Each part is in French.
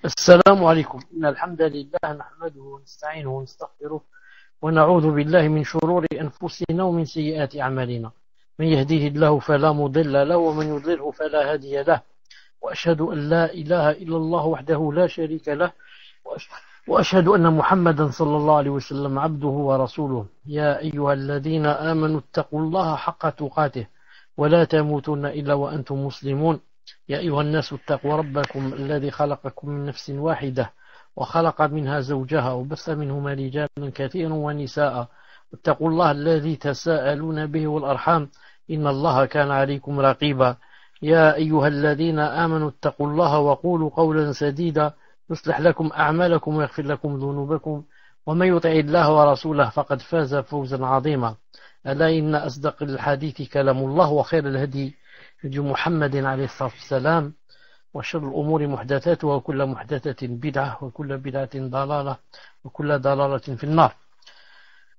السلام عليكم. إن الحمد لله نحمده ونستعينه ونستغفره ونعوذ بالله من شرور أنفسنا ومن سيئات أعمالنا. من يهديه الله فلا مضل له ومن يضلله فلا هادي له، وأشهد أن لا إله إلا الله وحده لا شريك له، وأشهد أن محمدا صلى الله عليه وسلم عبده ورسوله. يا أيها الذين آمنوا اتقوا الله حق تقاته ولا تموتن إلا وأنتم مسلمون. يا أيها الناس اتقوا ربكم الذي خلقكم من نفس واحدة وخلق منها زوجها وبث منهما رجالا كثيرا ونساء، اتقوا الله الذي تساءلون به والأرحام إن الله كان عليكم رقيبا. يا أيها الذين آمنوا اتقوا الله وقولوا قولا سديدا يصلح لكم أعمالكم ويغفر لكم ذنوبكم، ومن يطع الله ورسوله فقد فاز فوزا عظيما. ألا إن أصدق الحديث كلام الله، وخير الهدي هدي محمد عليه الصلاة والسلام، وشر الأمور محدثاتها وكل محدثة بدعة وكل بدعة ضلالة وكل ضلالة في النار.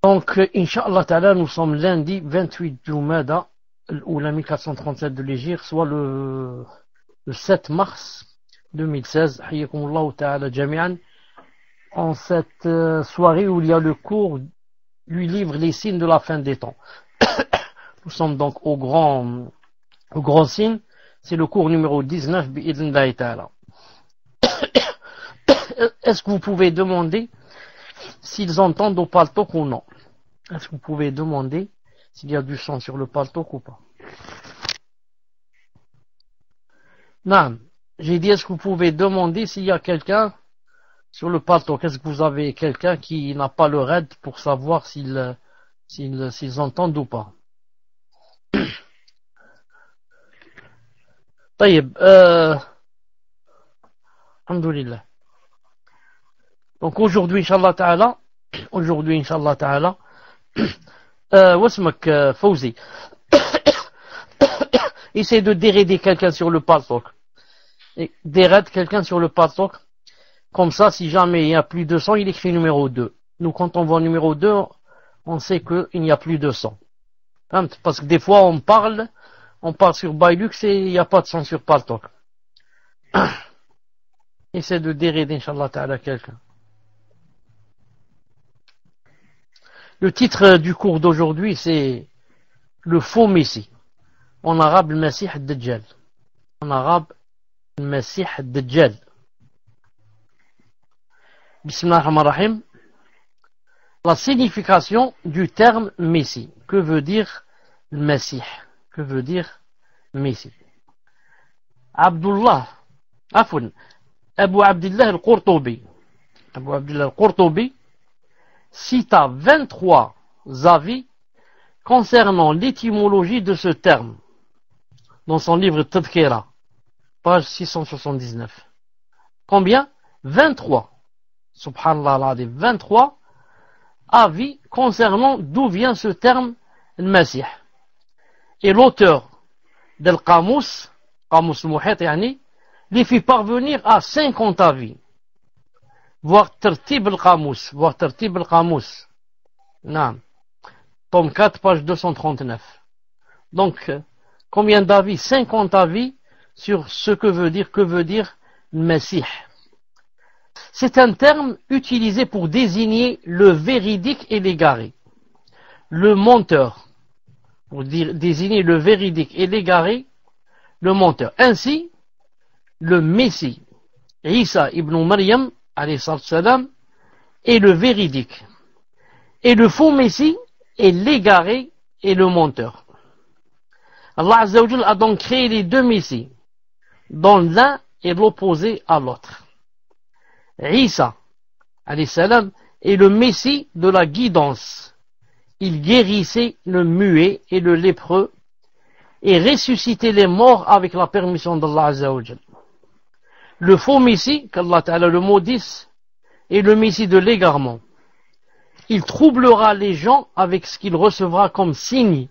Donc, Inch'Allah Ta'ala, nous sommes lundi 28 Jumada, l'Oula 1437 de l'Égypte, soit le 7 mars 2016. Hayyakumullahu Ta'ala Jami'an. En cette soirée où il y a le cours du livre Les signes de la fin des temps. Nous sommes donc au grand signe. C'est le cours numéro 19, bi'idhnillahi ta'ala. Est-ce que vous pouvez demander s'ils entendent au paltok ou non? Est-ce que vous pouvez demander s'il y a du son sur le paltok ou pas? Non. J'ai dit, est-ce que vous pouvez demander s'il y a quelqu'un sur le paltok? Est-ce que vous avez quelqu'un qui n'a pas le raid pour savoir s'ils entendent ou pas? طيب alhamdulillah. Donc aujourd'hui Inch'Allah Ta'ala واسمك فوزي essaie de dérader quelqu'un sur le paltok. Dérade quelqu'un sur le paltok. Comme ça, si jamais il y a plus de 100, il écrit numéro 2. Nous, quand on voit numéro 2, on sait qu'il n'y a plus de 100. Parce que des fois on parle sur Bailux et il n'y a pas de son sur Paltok. Essaie de dérader, Inch'Allah Ta'ala, quelqu'un. Le titre du cours d'aujourd'hui, c'est le faux Messie. En arabe, le Messie ad-Dajjal. En arabe, le Messie ad-Dajjal. Bismillah ar-Rahman ar-Rahim. La signification du terme Messie. Que veut dire le Messie? Que veut dire Messie? Abdullah, Afoun, Abu Abdullah al-Qurtubi. Abu Abdullah al-Qurtubi cita 23 avis concernant l'étymologie de ce terme dans son livre Tadkira, page 679. Combien? 23. Subhanallah al-Azim. 23 avis concernant d'où vient ce terme al-Masih. Et l'auteur del Qamus Muhit yani, les fit parvenir à 50 avis. Voir Tartib al-Qamus. Non. Tome 4, page 239. Donc, combien d'avis? 50 avis sur ce que veut dire le Messie. C'est un terme utilisé pour désigner le véridique et l'égaré. Le menteur. Pour désigner le véridique et l'égaré, le menteur. Ainsi, le Messie, Isa ibn Maryam, alayhi salam, est le véridique. Et le faux Messie est l'égaré et le menteur. Allah Azza wa Jalla a donc créé les deux Messies, dont l'un est l'opposé à l'autre. Isa, alayhi salam, est le Messie de la guidance. Il guérissait le muet et le lépreux et ressuscitait les morts avec la permission d'Allah Azza wa Jal. Le faux Messie, qu'Allah Ta'ala le maudisse, est le Messie de l'égarement. Il troublera les gens avec ce qu'il recevra comme signe,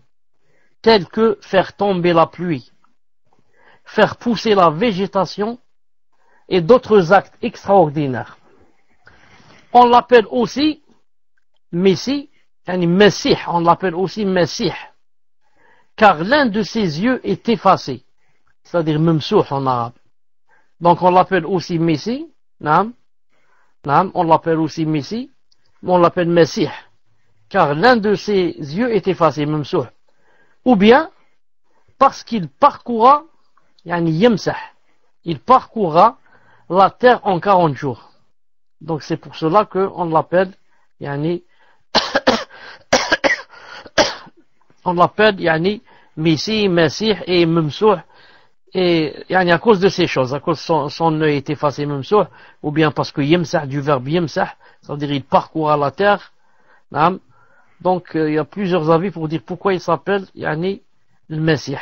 tel que faire tomber la pluie, faire pousser la végétation et d'autres actes extraordinaires. On l'appelle aussi Messie, on l'appelle aussi Messie, car l'un de ses yeux est effacé, c'est-à-dire Memsouh en arabe. Donc on l'appelle aussi Messie, Naam. Naam, on l'appelle aussi Messie, mais on l'appelle Messie, car l'un de ses yeux est effacé, Mamsouh. Ou bien, parce qu'il parcourra, yani Yamsah, il parcourra la terre en 40 jours. Donc c'est pour cela qu'on l'appelle, yani, on l'appelle, yani, Messie, Messie et Mamsouh. Et yani, à cause de ces choses, à cause son œil est effacé Mamsouh, ou bien parce que Yamsah du verbe Yamsah, c'est-à-dire il parcourra la terre. Naam. Donc il y a plusieurs avis pour dire pourquoi il s'appelle yani le Messie.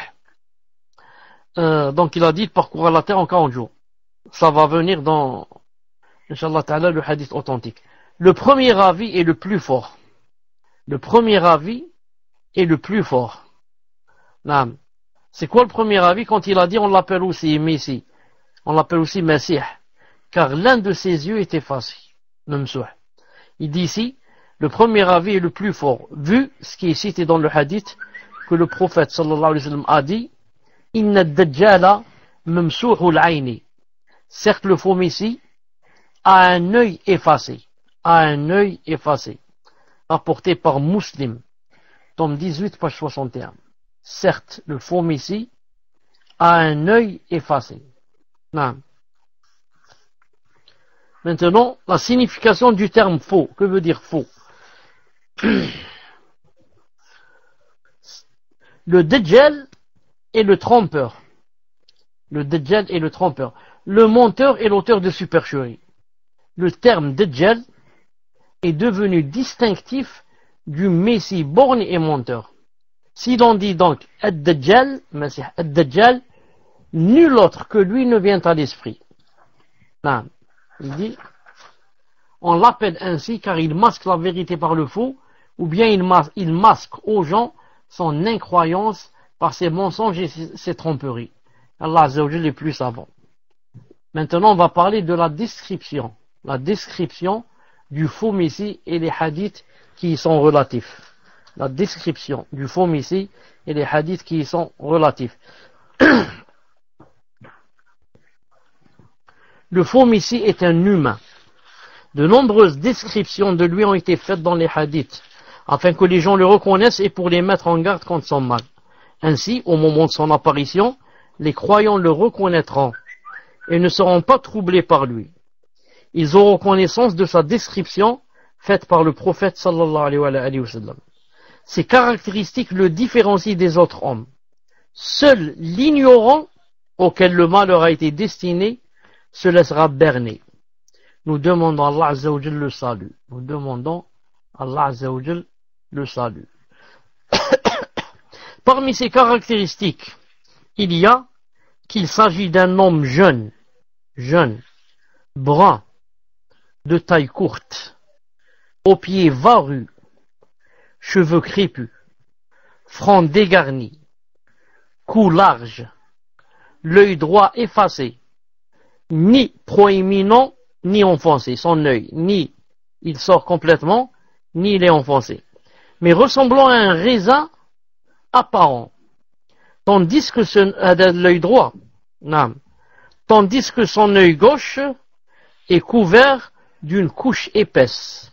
Donc il a dit il parcourra la terre en 40 jours. Ça va venir dans, Inch'Allah Ta'ala, le hadith authentique. Le premier avis est le plus fort. Le premier avis est le plus fort. Naam. C'est quoi le premier avis? Quand il a dit on l'appelle aussi Messie, on l'appelle aussi Messie, car l'un de ses yeux est effacé. Mamsouh. Il dit ici, le premier avis est le plus fort, vu ce qui est cité dans le hadith, que le prophète sallallahu alayhi wa sallam a dit, Inna ad-dajjala mamsouhul ayni. Certes, le faux messie a un œil effacé, rapporté par Muslim, tome 18, page 61. Certes, le faux messie a un œil effacé. Non. Maintenant, la signification du terme faux. Que veut dire faux? Le Dajjal est le trompeur. Le Dajjal est le trompeur. Le menteur est l'auteur de supercherie. Le terme Dajjal est devenu distinctif du Messie borgne et menteur. Si l'on dit donc Ad-Dajjal, Messie Ad-Dajjal, nul autre que lui ne vient à l'esprit. Non. Il dit, on l'appelle ainsi car il masque la vérité par le faux, ou bien il masque aux gens son incroyance par ses mensonges et ses tromperies. Allah Azza wa Jalla est plus savant. Maintenant, on va parler de la description du faux messie et les hadiths qui y sont relatifs. La description du faux messie et les hadiths qui y sont relatifs. Le faux messie est un humain. De nombreuses descriptions de lui ont été faites dans les hadiths, afin que les gens le reconnaissent et pour les mettre en garde contre son mal. Ainsi, au moment de son apparition, les croyants le reconnaîtront et ne seront pas troublés par lui. Ils auront connaissance de sa description faite par le prophète sallallahu alayhi wa sallam. Ces caractéristiques le différencient des autres hommes. Seul l'ignorant auquel le malheur a été destiné se laissera berner. Nous demandons à Allah Azza wa Jal le salut. Nous demandons à Allah Azza wa Jal le salut. Parmi ces caractéristiques, il y a qu'il s'agit d'un homme jeune, brun, de taille courte, aux pieds varus, cheveux crépus, front dégarni, cou large, l'œil droit effacé, ni proéminent, ni enfoncé, son œil, ni il sort complètement, ni il est enfoncé, mais ressemblant à un raisin apparent, tandis que l'œil droit, tandis que son œil gauche est couvert d'une couche épaisse,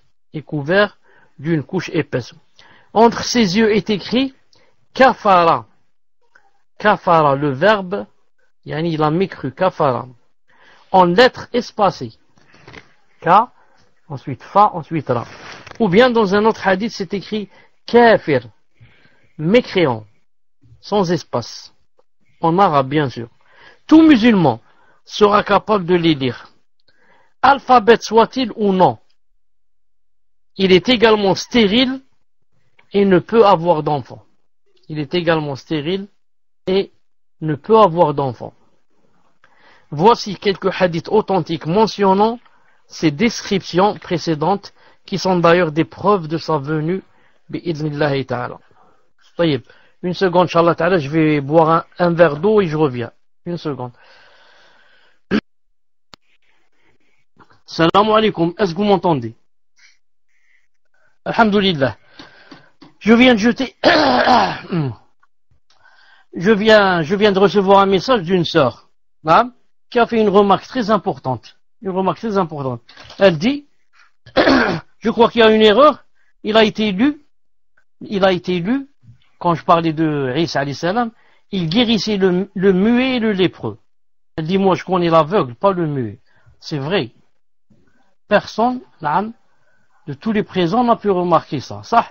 Entre ses yeux est écrit kafara, le verbe, yani il a mécru, kafara, en lettres espacées, ka, ensuite fa, ensuite ra. Ou bien dans un autre hadith c'est écrit kafir, mécréant, sans espace, en arabe bien sûr. Tout musulman sera capable de les lire, alphabet soit-il ou non. Il est également stérile et ne peut avoir d'enfant. Voici quelques hadiths authentiques mentionnant ces descriptions précédentes qui sont d'ailleurs des preuves de sa venue bi'idhnillahi ta'ala. Une seconde, Inch'Allah ta'ala, je vais boire un verre d'eau et je reviens. Une seconde. Salam alaikum, est-ce que vous m'entendez? Alhamdulillah. Je viens de recevoir un message d'une sœur, qui a fait une remarque très importante. une remarque très importante. Elle dit, je crois qu'il y a une erreur, il a été lu, quand je parlais de Isa alayhi salam, il guérissait le muet et le lépreux. Elle dit, moi je connais l'aveugle, pas le muet. C'est vrai. Personne, de tous les présents, n'a pu remarquer ça. Ça,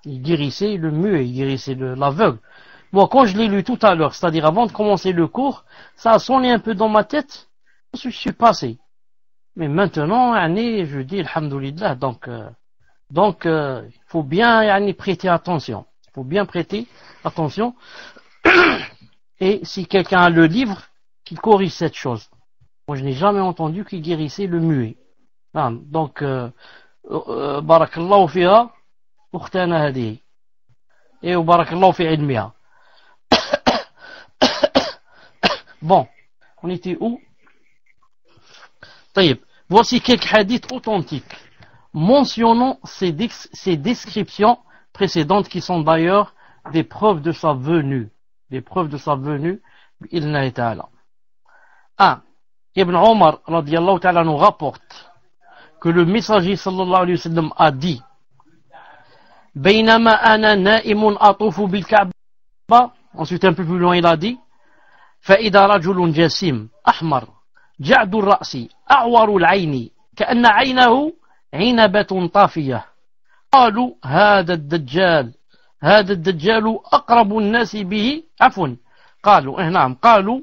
il guérissait le muet, il guérissait l'aveugle. Moi, quand je l'ai lu tout à l'heure, c'est-à-dire avant de commencer le cours, ça a sonné un peu dans ma tête, je suis passé. Mais maintenant, je dis, alhamdoulilah, donc, il faut bien prêter attention. Il faut bien prêter attention. Et si quelqu'un a le livre, qu'il corrige cette chose. Moi, je n'ai jamais entendu qu'il guérissait le muet. Donc, barakallahu fiha, ukhtana hadihi. Et barakallahu fi ilmiha. Bon, on était où? Voici quelques hadiths authentiques mentionnant ces descriptions précédentes qui sont d'ailleurs des preuves de sa venue. Des preuves de sa venue, bi'ilnahi ta'ala. 1. Ibn Omar radiyallahu ta'ala nous rapporte que le messager sallallahu alayhi wa sallam a dit Baynama ana na'imun atufu bil Ka'ba. Ensuite un peu plus loin il a dit فإذا رجل جسيم أحمر جعد الرأس أعور العين كأن عينه عنبة طافية قالوا هذا الدجال أقرب الناس به عفوا قالوا نعم قالوا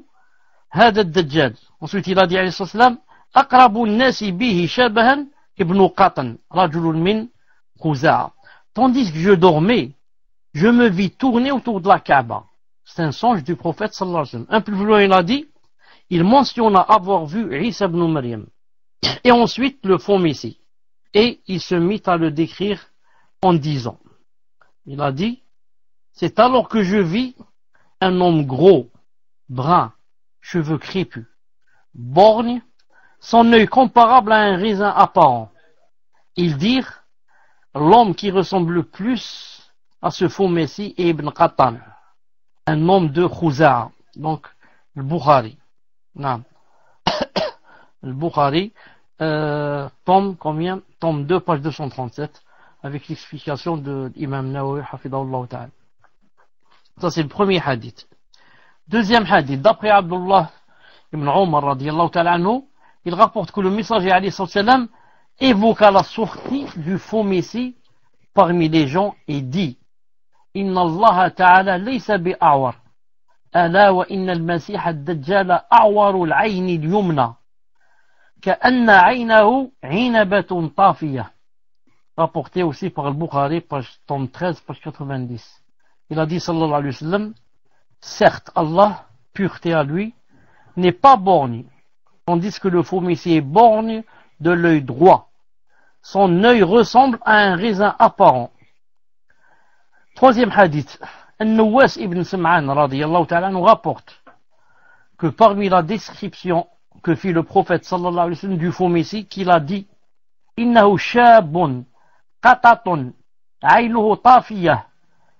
هذا الدجال ensuite il a dit عليه الصلاة والسلام أقرب الناس به شبها ابن قطن رجل من خزاعة. Tandis que je dormais, je me vis tourner autour de la Kaaba. C'est un songe du prophète sallallahu alayhi wa sallam. Un peu plus loin, il a dit, il mentionna avoir vu Isa ibn Maryam. Et ensuite, le faux Messie. Et il se mit à le décrire en disant, il a dit, c'est alors que je vis un homme gros, brun, cheveux crépus, borgne, son œil comparable à un raisin apparent. Ils dirent, l'homme qui ressemble le plus à ce faux Messie est Ibn Qattan, un homme de Khuza'a, donc le Bukhari. Non. Le Bukhari, tome combien? Tome 2, page 237, avec l'explication de l'imam Nawawi, hafidahullah ta'ala. Ça c'est le premier hadith. Deuxième hadith, d'après Abdullah ibn Omar radiyallahu ta'ala anhu, il rapporte que le messager alayhi sallam évoqua la sortie du faux messie parmi les gens et dit إن الله تعالى ليس بأعور ألا وإن المسيح الدجال أعور العين اليمنى كأن عينه عنبة طافية. Rapporté aussi par le Bukhari, page tome 13, page 90. Il a dit sallallahu alayhi wa sallam, certes Allah, pureté à lui, n'est pas borgne, tandis que le faux messie est borgne de l'œil droit. Son œil ressemble à un raisin apparent. Troisième hadith, An-Nawas ibn Sam'an radiyallahu ta'ala nous rapporte que parmi la description que fit le prophète sallallahu alayhi wa sallam du faux messie, qu'il a dit Innahu shabun qatatun aynuhu tafiyah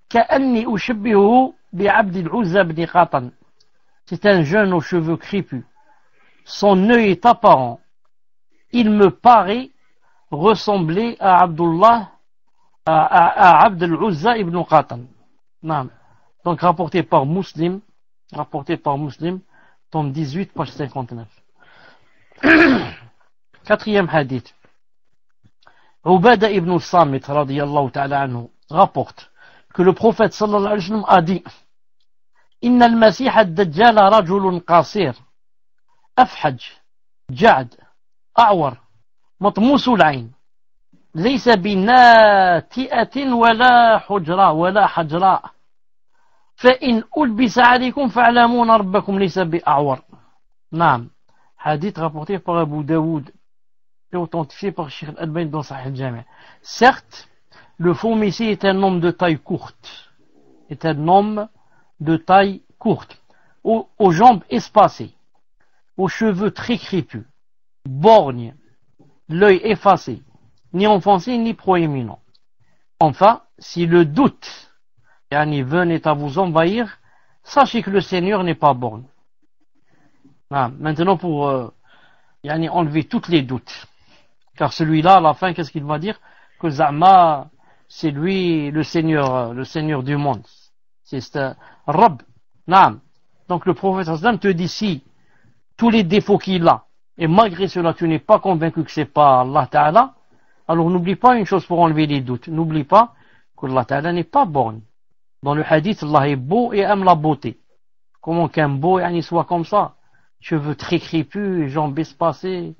ka'anni ushabbihuhu bi'abd al-Uzza ibn Qatan. C'est un jeune aux cheveux crépus. Son œil est apparent. Il me paraît ressembler à Abdullah à Abd al-Uzza ibn Qatan. Non. Donc rapporté par Muslim, tome 18, page 59. Quatrième hadith. Ubada ibn Samit radiyallahu ta'ala anhu rapporte que le prophète sallallahu alayhi wa sallam a dit Inna al-Masih ad-Dajjal rajulun qasir afhaj ja'd a'war matmusu al-ayn ليس بناتئة ولا حجراء فإن ألبس عليكم فاعلمون ربكم ليس بأعور. نعم. Hadith rapporté par Abu Daoud et authentifié par Cheikh Al-Albani dans Sahih al-Jami'. Certes, le faux messie est un homme de taille courte. Aux jambes espacées, aux cheveux très crépus, borgne, l'œil effacé, ni enfoncé ni proéminent. Enfin, si le doute venait à vous envahir, sachez que le Seigneur n'est pas borgne. Maintenant, pour yani enlever tous les doutes. Car celui-là, à la fin, qu'est-ce qu'il va dire? Que Za'ma, c'est lui le Seigneur du monde. C'est Rabb. Naam. Donc le prophète sallam te dit si tous les défauts qu'il a, et malgré cela tu n'es pas convaincu que c'est pas Allah Ta'ala, alors n'oublie pas une chose pour enlever les doutes. N'oublie pas que Allah Ta'ala n'est pas borgne. Dans le hadith, Allah est beau et aime la beauté. Comment qu'un beau soit comme ça? Cheveux très crépus, jambes espacées,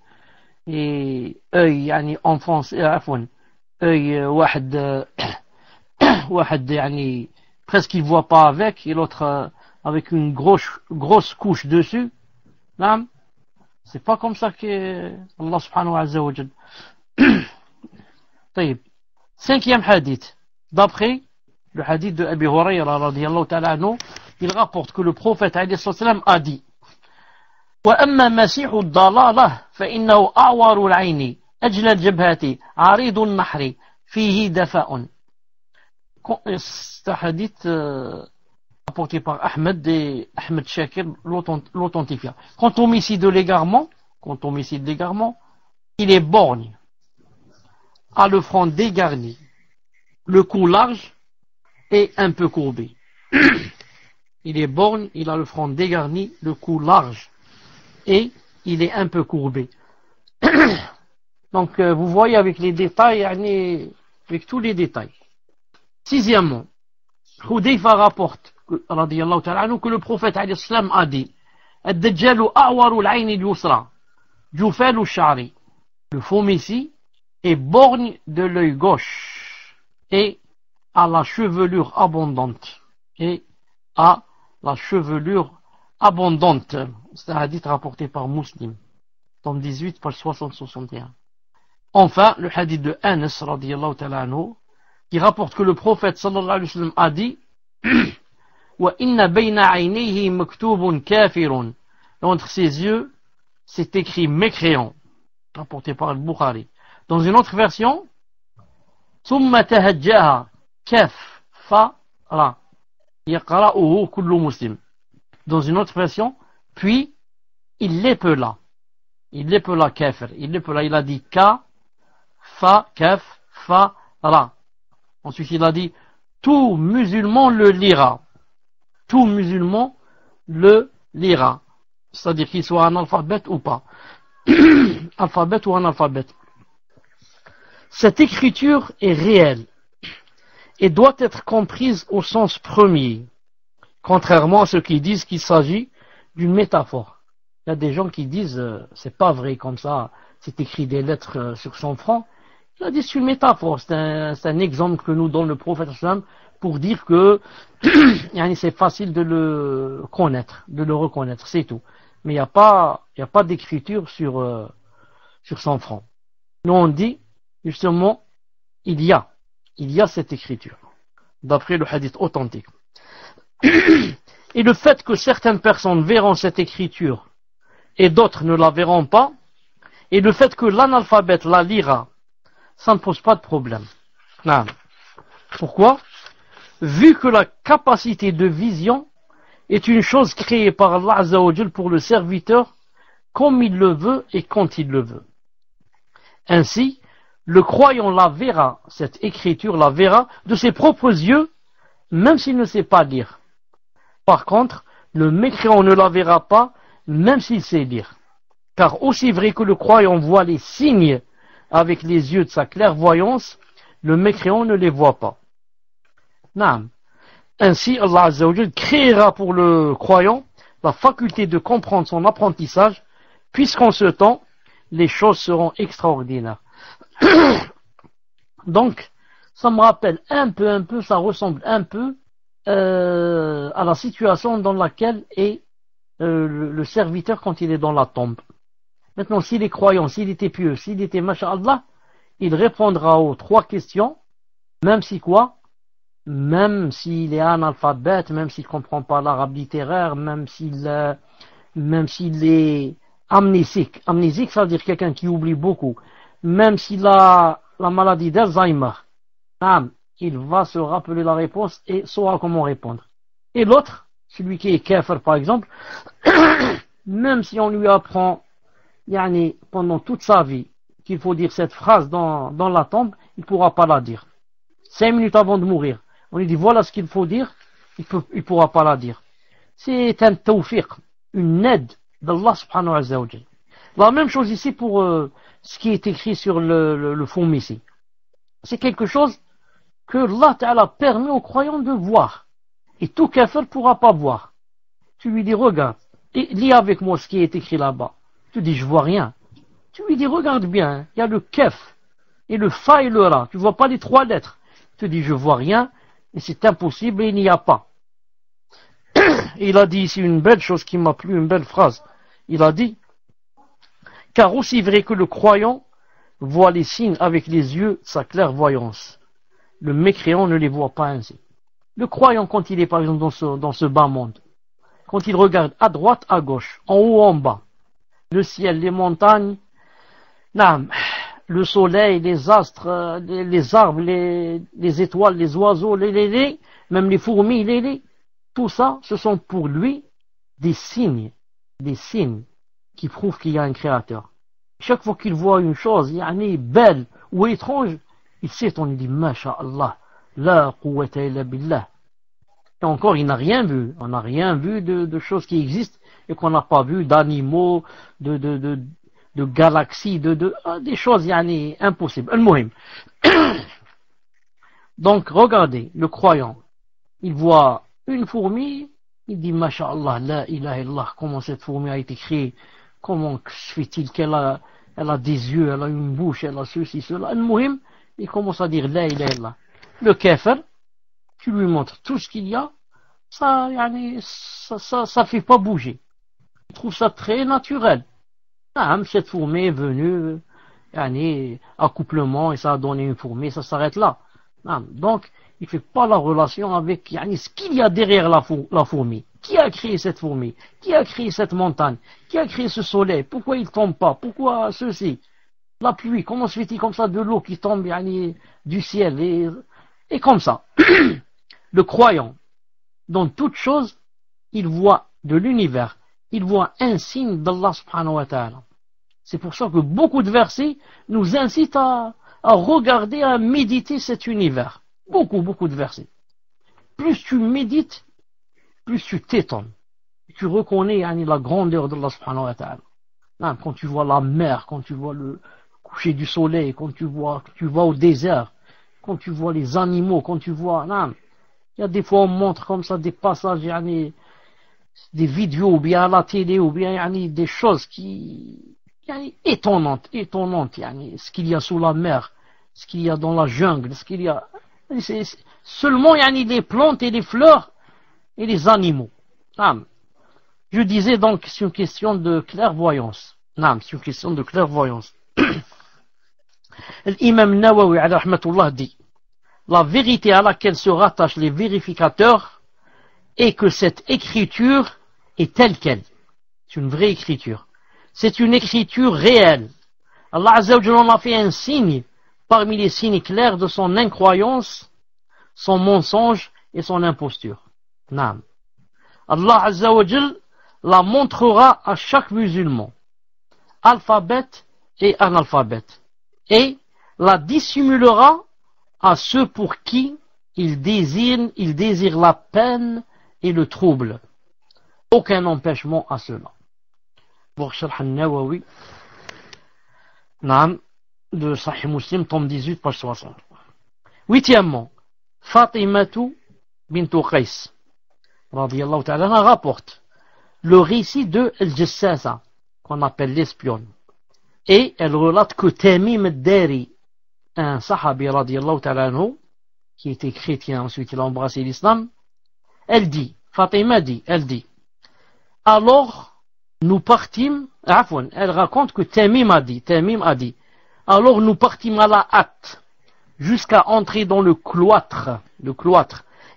et œil enfoncé, œil واحد presque il voit pas avec, et l'autre avec une grosse couche dessus. Non, c'est pas comme ça que Allah subhanahu wa ta'ala. طيب. Cinquième hadith. D'après le hadith de Abi Hurayra radiyallahu ta'ala anhu, il rapporte que le prophète alayhi salam a dit: وأما مسيح الضلالة فإنه أعور العين أجل الجبهة عريض النحر فيه دفاء. C'est un hadith apporté par Ahmed et Ahmed Shakir l'authentifia. Quant au homicide de l'égarement, il est borgne, a le front dégarni, le cou large et un peu courbé. Il est borgne, il a le front dégarni, le cou large et il est un peu courbé. Donc vous voyez avec les détails, avec tous les détails. Sixièmement, Hudayfa rapporte radiyallahu ta'ala anhu que le prophète alayhi salam a dit: Ad-Dajjalu a'waru al-'ayn al-yusra jufal ash-sha'ri. Le faux messie est borgne de l'œil gauche et à la chevelure abondante. C'est un hadith rapporté par Muslim, tome 18, page 60-61. Enfin, le hadith de Anas radiyallahu ta'ala anhu, qui rapporte que le prophète sallallahu alayhi wa sallam a dit: wa inna bayna aynayhi maktubun kafirun. Entre ses yeux, c'est écrit mécréant, rapporté par al-Bukhari. Dans une autre version, thumma tahajjaha kaf fa ra yaqra'uhu kullu muslim. Dans une autre version, puis il l'épela kafir, il a dit ka fa kaf fa ra. Ensuite, il a dit: tout musulman le lira. C'est-à-dire qu'il soit analphabète ou pas. Alphabète ou analphabète. Cette écriture est réelle et doit être comprise au sens premier, contrairement à ceux qui disent qu'il s'agit d'une métaphore. Il y a des gens qui disent c'est pas vrai comme ça, c'est écrit des lettres sur 100 francs. Il a dit c'est une métaphore, c'est un exemple que nous donne le prophète pour dire que c'est facile de le connaître, de le reconnaître, c'est tout. Mais il n'y a pas d'écriture sur 100 francs. Nous on dit justement il y a cette écriture, d'après le hadith authentique. Et le fait que certaines personnes verront cette écriture et d'autres ne la verront pas, et le fait que l'analphabète la lira, ça ne pose pas de problème. Non. Pourquoi? Vu que la capacité de vision est une chose créée par Allah Azza wa Jal pour le serviteur comme il le veut et quand il le veut. Ainsi, le croyant la verra, cette écriture la verra de ses propres yeux, même s'il ne sait pas lire. Par contre, le mécréant ne la verra pas, même s'il sait lire. Car aussi vrai que le croyant voit les signes avec les yeux de sa clairvoyance, le mécréant ne les voit pas. Naam. Ainsi, Allah Azza wa Jal créera pour le croyant la faculté de comprendre son apprentissage, puisqu'en ce temps, les choses seront extraordinaires. Donc, ça me rappelle un peu, ça ressemble un peu à la situation dans laquelle est le serviteur quand il est dans la tombe. Maintenant, s'il est croyant, s'il était pieux, s'il était masha'Allah, il répondra aux 3 questions, même si quoi? Même s'il est analphabète, même s'il ne comprend pas l'arabe littéraire, même s'il est amnésique. Amnésique, ça veut dire quelqu'un qui oublie beaucoup. Même s'il a la maladie d'Alzheimer, il va se rappeler la réponse et saura comment répondre. Et l'autre, celui qui est kafir par exemple, même si on lui apprend yani, pendant toute sa vie, qu'il faut dire cette phrase dans la tombe, il ne pourra pas la dire. 5 minutes avant de mourir, on lui dit voilà ce qu'il faut dire, il ne pourra pas la dire. C'est un tawfiq, une aide d'Allah subhanahu wa ta'ala. La même chose ici pour ce qui est écrit sur le fond ici. C'est quelque chose que Allah Ta'ala permet aux croyants de voir. Et tout kafir ne pourra pas voir. Tu lui dis regarde, lis avec moi ce qui est écrit là-bas. Tu dis je vois rien. Tu lui dis regarde bien, il y a le kaf et le fa et le ra. Tu vois pas les 3 lettres. Tu dis je vois rien et c'est impossible et il n'y a pas. Et il a dit ici une belle chose qui m'a plu, une belle phrase. Il a dit car aussi vrai que le croyant voit les signes avec les yeux de sa clairvoyance, le mécréant ne les voit pas ainsi. Le croyant, quand il est par exemple dans ce bas monde, quand il regarde à droite, à gauche, en haut, en bas, le ciel, les montagnes, le soleil, les astres, les arbres, les étoiles, les oiseaux, même les fourmis, tout ça, ce sont pour lui des signes qui prouvent qu'il y a un créateur. Chaque fois qu'il voit une chose, belle ou étrange, il s'étonne, il dit, Masha'Allah, la quwwata illa billah. Et encore, il n'a rien vu. On n'a rien vu de choses qui existent et qu'on n'a pas vu, d'animaux, de galaxies, des choses, impossibles. Al-Muhim. Donc, regardez, le croyant, il voit une fourmi, il dit, Masha'Allah, la ilaha illallah, comment cette fourmi a été créée, comment se fait-il qu'elle a des yeux, elle a une bouche, elle a ceci, cela. Al-Muhim, il commence à dire la ilaha illallah. Le kafir, tu lui montres tout ce qu'il y a, ça fait pas bouger. Il trouve ça très naturel. Cette fourmi est venue, accouplement, et ça a donné une fourmi, ça s'arrête là. Donc, il fait pas la relation avec ce qu'il y a derrière la fourmi. Qui a créé cette fourmi? Qui a créé cette montagne? Qui a créé ce soleil? Pourquoi il tombe pas? Pourquoi ceci? La pluie, comment se fait-il comme ça de l'eau qui tombe du ciel et comme ça? Le croyant, dans toute chose, il voit de l'univers, il voit un signe d'Allah subhanahu wa ta'ala. C'est pour ça que beaucoup de versets nous incitent à regarder, à méditer cet univers. Beaucoup de versets. Plus tu médites, plus tu t'étonnes. Tu reconnais la grandeur d'Allah subhanahu wa ta'ala. Quand tu vois la mer, quand tu vois le coucher du soleil, quand tu vas au désert, quand tu vois les animaux, quand tu vois... Il y a des fois on montre comme ça des passages, des vidéos, ou bien à la télé, ou bien des choses qui... étonnantes, ce qu'il y a sous la mer, ce qu'il y a dans la jungle, ce qu'il y a... C'est seulement les plantes et les fleurs et les animaux. Je disais donc c'est une question de clairvoyance. C'est une question de clairvoyance. L'imam Nawawi alayhi rahmatullah dit la vérité à laquelle se rattachent les vérificateurs est que cette écriture est telle qu'elle. C'est une vraie écriture. C'est une écriture réelle. Allah Azza wa Jalla en a fait un signe parmi les signes clairs de son incroyance, son mensonge et son imposture. Naam. Allah Azza wa Jalla la montrera à chaque musulman, alphabète et analphabète, et la dissimulera à ceux pour qui il désire la peine et le trouble. Aucun empêchement à cela. Pour Sharh al-Nawawi, de Sahih Muslim, tome 18, page 60. Huitièmement, Fatimatu bint Qais, radiyallahu ta'ala, rapporte le récit de Al-Jassasa, qu'on appelle l'espionne. Et elle relate que Tamim al-Dari, un sahabi radiyallahu ta'ala anhu, qui était chrétien, ensuite il a embrassé l'islam, elle dit, elle dit, alors nous partîmes, elle raconte que Tamim a dit, alors nous partîmes à la hâte, jusqu'à entrer dans le cloître,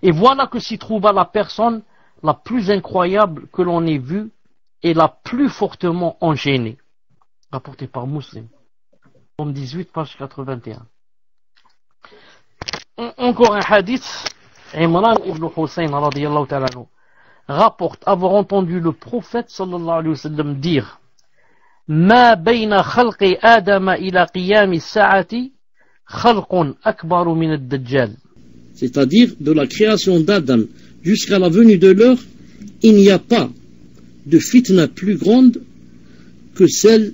et voilà que s'y trouva la personne la plus incroyable que l'on ait vue et la plus fortement enchaînée. Rapporté par Muslim. Tome 18, page 81. Encore un hadith, Imran ibn Hussein radiyallahu ta'ala rapporte avoir entendu le prophète sallallahu alayhi wa sallam dire ما بين خلق آدم إلى قيام الساعة خلق أكبر من الدجال. C'est-à-dire, de la création d'Adam jusqu'à la venue de l'heure, il n'y a pas de fitna plus grande que celle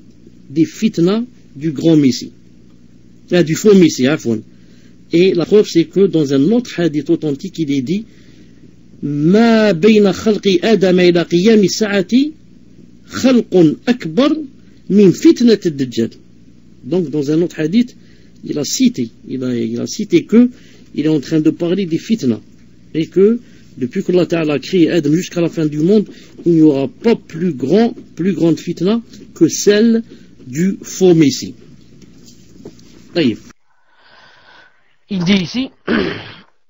des fitnas du grand Messie. Du faux Messie, afwan. Et la preuve, c'est que dans un autre hadith authentique, il est dit ما بين خلق آدم إلى قيام الساعة خلق أكبر من فتنة الدجال. Donc, dans un autre hadith, il a cité que il est en train de parler des fitnas et que depuis que Allah Ta'ala a créé Adam jusqu'à la fin du monde, il n'y aura pas plus grande fitna que celle du faux Messie. Il dit ici,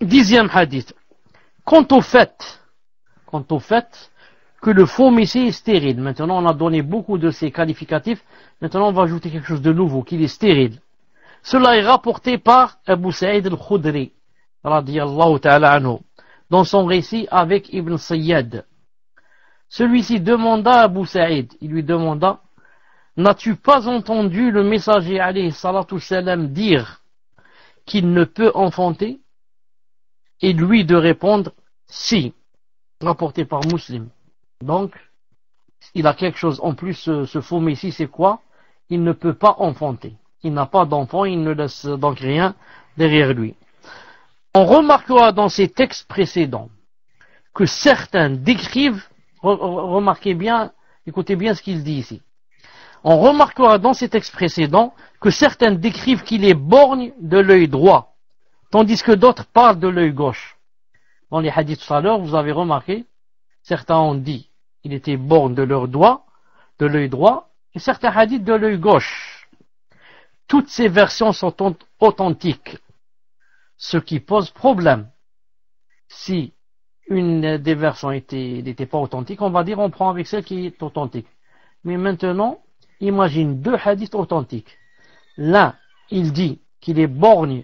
10e hadith, quant au fait que le faux Messie est stérile. Maintenant, on a donné beaucoup de ces qualificatifs. Maintenant, on va ajouter quelque chose de nouveau, qu'il est stérile. Cela est rapporté par Abu Sa'id al-Khudri, radiyallahu ta'ala anhu, dans son récit avec Ibn Sayyad. Celui-ci demanda à Abu Sa'id, il lui demanda, n'as-tu pas entendu le messager alayhi salatu salam dire qu'il ne peut enfanter? Et lui de répondre, si, rapporté par Muslim. Donc, il a quelque chose en plus, ce faux messie, c'est quoi? Il ne peut pas enfanter. Il n'a pas d'enfant, il ne laisse donc rien derrière lui. On remarquera dans ces textes précédents que certains décrivent, remarquez bien, écoutez bien ce qu'il dit ici. On remarquera dans ces textes précédents que certains décrivent qu'il est borgne de l'œil droit, tandis que d'autres parlent de l'œil gauche. Dans les hadiths tout à l'heure, vous avez remarqué, certains ont dit qu'il était borgne de l'œil droit, et certains hadiths de l'œil gauche. Toutes ces versions sont authentiques, ce qui pose problème. Si une des versions n'était pas authentique, on va dire on prend avec celle qui est authentique. Mais maintenant, imagine deux hadiths authentiques. L'un, il dit qu'il est borgne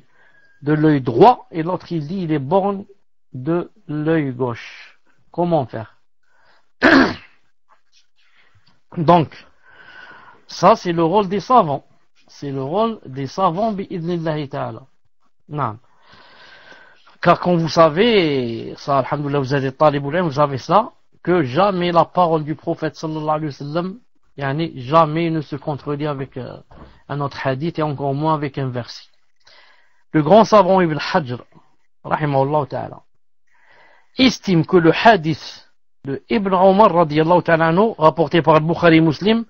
de l'œil droit, et l'autre, il dit qu'il est borgne de l'œil gauche. Comment faire? Donc, ça c'est le rôle des savants. C'est le rôle des savants bi'idnillahi ta'ala. Non. Car comme vous savez, ça, alhamdoulilah, vous êtes taliboulim, vous savez ça, que jamais la parole du prophète sallallahu alayhi wa sallam, jamais ne se contredit avec un autre hadith et encore moins avec un verset. Le grand savant Ibn Hajr, rahimahullah ta'ala, estime que le hadith de Ibn Omar radiyallahu ta'ala anhu, rapporté par Bukhari Muslim,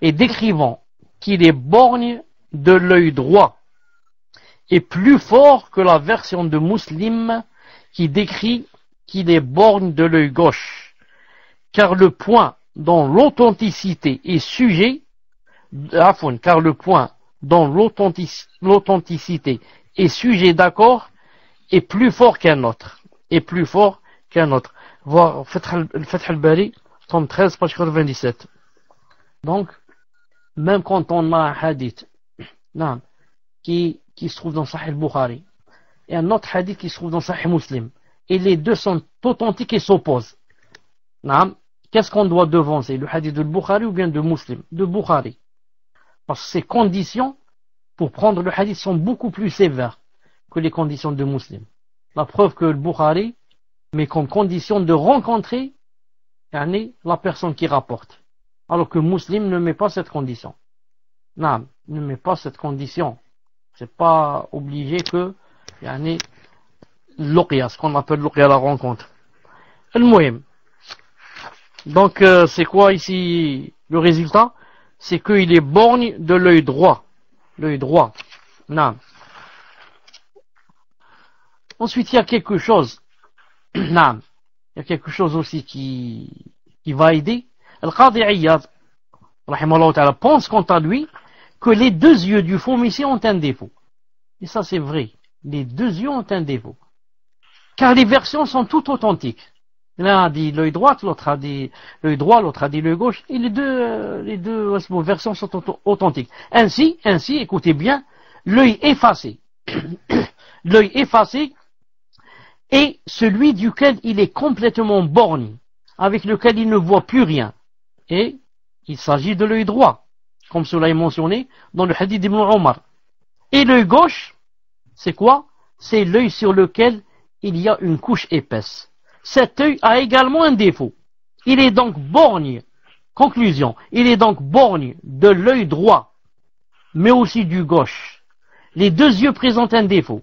est décrivant qu'il est borgne de l'œil droit est plus fort que la version de Muslim qui décrit qu'il est borgne de l'œil gauche, car le point dont l'authenticité est sujet, car le point dont l'authenticité est sujet d'accord est plus fort qu'un autre, Voir Fath al-Bari, tome 13, page 97. Donc, même quand on a un hadith qui se trouve dans Sahih al-Bukhari et un autre hadith qui se trouve dans Sahih Muslim, et les deux sont authentiques et s'opposent, qu'est-ce qu'on doit devancer, le hadith de Bukhari ou bien de Muslim? De Bukhari, parce que ces conditions pour prendre le hadith sont beaucoup plus sévères que les conditions de Muslim. La preuve que le Bukhari met comme condition de rencontrer la personne qui rapporte, alors que Muslim ne met pas cette condition. Non, ne met pas cette condition. C'est pas obligé que l'uqya, ce qu'on appelle l'uqya, la rencontre. Al-Muhim. Donc c'est quoi ici le résultat? C'est qu'il est borgne de l'œil droit. L'œil droit. Non. Ensuite, il y a quelque chose. Non. Il y a quelque chose aussi qui va aider. Al-Qadi Iyad, rahimahullah ta'ala, pense quant à lui que les deux yeux du faux messie ont un défaut. Et ça c'est vrai. Les deux yeux ont un défaut. Car les versions sont toutes authentiques. L'un a dit l'œil droit, l'autre a dit l'œil droit, l'autre a dit l'œil gauche, et les deux versions sont authentiques. Ainsi, écoutez bien, l'œil effacé. L'œil effacé est celui duquel il est complètement borgne, avec lequel il ne voit plus rien. Et il s'agit de l'œil droit. comme cela est mentionné dans le hadith d'Ibn Omar. Et l'œil gauche, c'est quoi? C'est l'œil sur lequel il y a une couche épaisse. Cet œil a également un défaut. Il est donc borgne. Conclusion, il est donc borgne de l'œil droit, mais aussi du gauche. Les deux yeux présentent un défaut.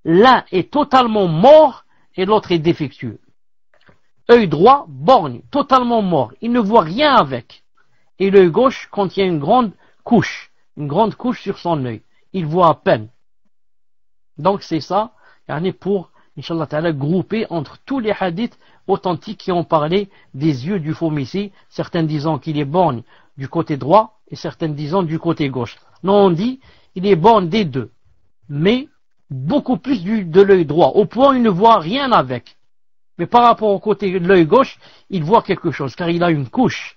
L'un est totalement mort et l'autre est défectueux. Œil droit, borgne, totalement mort. Il ne voit rien avec. Et l'œil gauche contient une grande couche sur son œil. Il voit à peine. Donc c'est ça, pour, Inch'Allah Ta'ala, grouper entre tous les hadiths authentiques qui ont parlé des yeux du faux messie, certains disant qu'il est borgne du côté droit et certains disant du côté gauche. Non, on dit il est borgne des deux, mais beaucoup plus de l'œil droit, au point où il ne voit rien avec. Mais par rapport au côté de l'œil gauche, il voit quelque chose, car il a une couche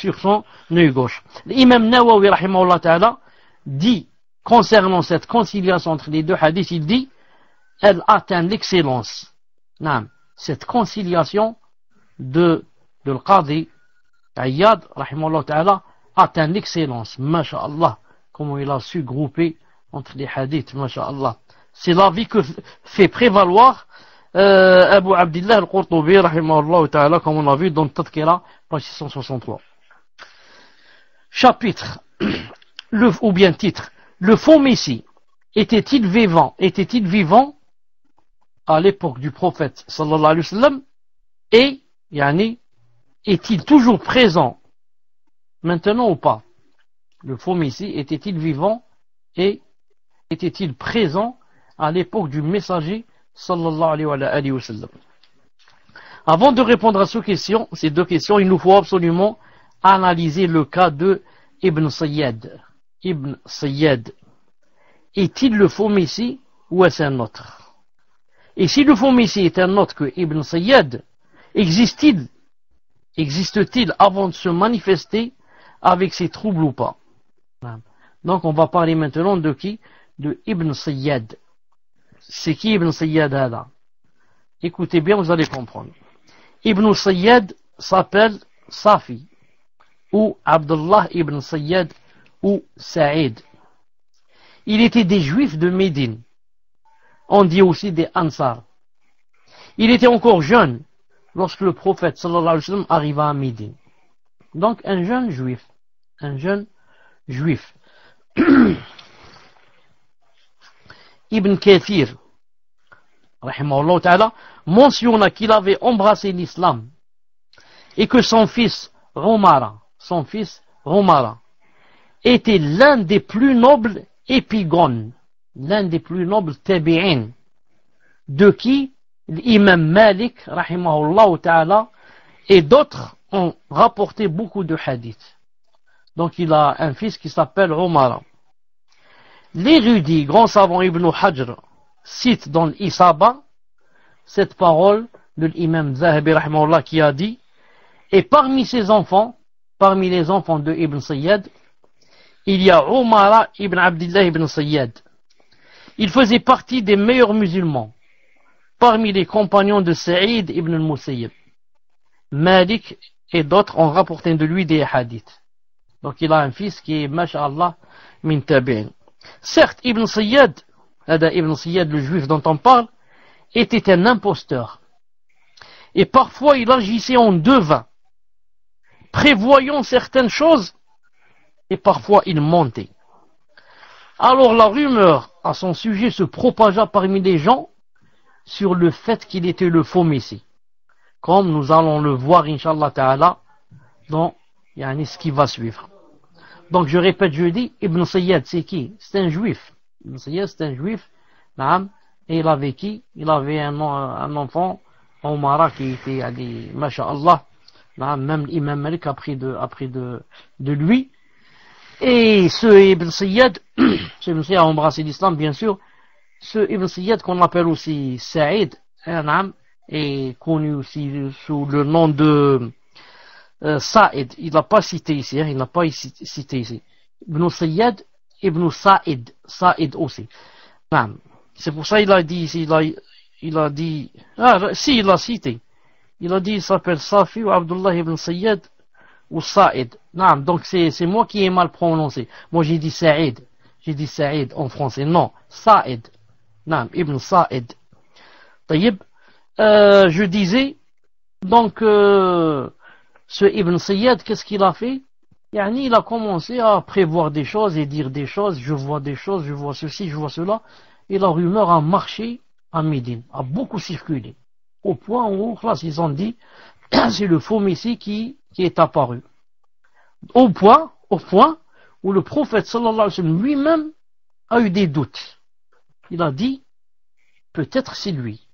sur son œil gauche. L'imam Nawawi, rahimahullah ta'ala, dit, concernant cette conciliation entre les deux hadiths, il dit, elle atteint l'excellence. Cette conciliation de l'Qadi Ayyad, rahimahullah ta'ala, atteint l'excellence. Masha'Allah, comment il a su grouper entre les hadiths, masha'Allah. C'est l'avis que fait prévaloir Abu Abdillah al-Qurtubi, rahimahullah ta'ala, comme on a vu dans Tadkira, page 663. Chapitre, ou bien titre, le faux messie était-il vivant à l'époque du prophète sallallahu alayhi wa sallam, et est-il toujours présent maintenant ou pas? Le faux messie était-il vivant et était-il présent à l'époque du messager sallallahu alayhi wa sallam? Avant de répondre à ces deux questions, il nous faut absolument analyser le cas de Ibn Sayyad. Ibn Sayyad, est-il le faux messie ou est-ce un autre? Et si le faux messie est un autre que Ibn Sayyad, existe-t-il avant de se manifester avec ses troubles ou pas? Donc on va parler maintenant de qui? De Ibn Sayyad. C'est qui Ibn Sayyad là? Écoutez bien, vous allez comprendre. Ibn Sayyad s'appelle Safi, ou Abdullah ibn Sayyad, ou Saïd. Il était des Juifs de Médine. On dit aussi des Ansar. Il était encore jeune lorsque le prophète sallallahu alayhi wa sallam arriva à Médine. Donc un jeune juif. Ibn Kathir, rahimahullah ta'ala, mentionna qu'il avait embrassé l'islam et que son fils Romara était l'un des plus nobles épigones, l'un des plus nobles tabi'in, de qui l'imam Malik, rahimahullah ta'ala, et d'autres ont rapporté beaucoup de hadiths. Donc il a un fils qui s'appelle Romara. L'érudit grand savant Ibn Hajr cite dans l'Isaba cette parole de l'imam Zahabi, rahimahullah, qui a dit, et parmi les enfants de Ibn Sayyad, il y a Umara ibn Abdillah ibn Sayyad. Il faisait partie des meilleurs musulmans, parmi les compagnons de Saïd ibn al-Musayyib. Malik et d'autres ont rapporté de lui des hadiths. Donc il a un fils qui est, masha'Allah, min tabi'in. Certes, Ibn Sayyad, le juif dont on parle, était un imposteur. Et parfois il agissait en devin, prévoyant certaines choses, et parfois il mentait. Alors la rumeur à son sujet se propagea parmi les gens sur le fait qu'il était le faux messie, comme nous allons le voir, Inch'Allah Ta'ala, dans ce qui va suivre. Donc je répète, je dis, Ibn Sayyad, c'est qui? C'est un juif. Ibn Sayyad, c'est un juif, et il avait qui? Il avait un enfant, Omara, qui était, masha'Allah, même l'imam Malik a pris de lui. Et ce Ibn Sayyad, a embrassé l'islam, bien sûr. Ce Ibn Sayyad, qu'on appelle aussi Saïd, est connu aussi sous le nom de Saïd. Il n'a pas cité ici, Ibn Sayyad, Ibn Saïd aussi. C'est pour ça qu'il a dit ici, il a dit, il a cité. Il a dit, il s'appelle Safi ou Abdullah ibn Sayyad, ou Saïd. Non, donc c'est moi qui ai mal prononcé. Moi j'ai dit Saïd. J'ai dit Saïd en français. Non, Saïd. Non, Ibn Saïd. Taïb. Je disais, donc, ce Ibn Sayyad, qu'est-ce qu'il a fait? Yani, il a commencé à prévoir des choses et dire des choses. Je vois des choses, je vois ceci, je vois cela. Et la rumeur a marché à Médine, a beaucoup circulé. Au point où, là, ils ont dit, c'est le faux Messie qui est apparu. Au point où le prophète sallallahu alayhi wa sallam lui-même a eu des doutes. Il a dit, peut-être c'est lui.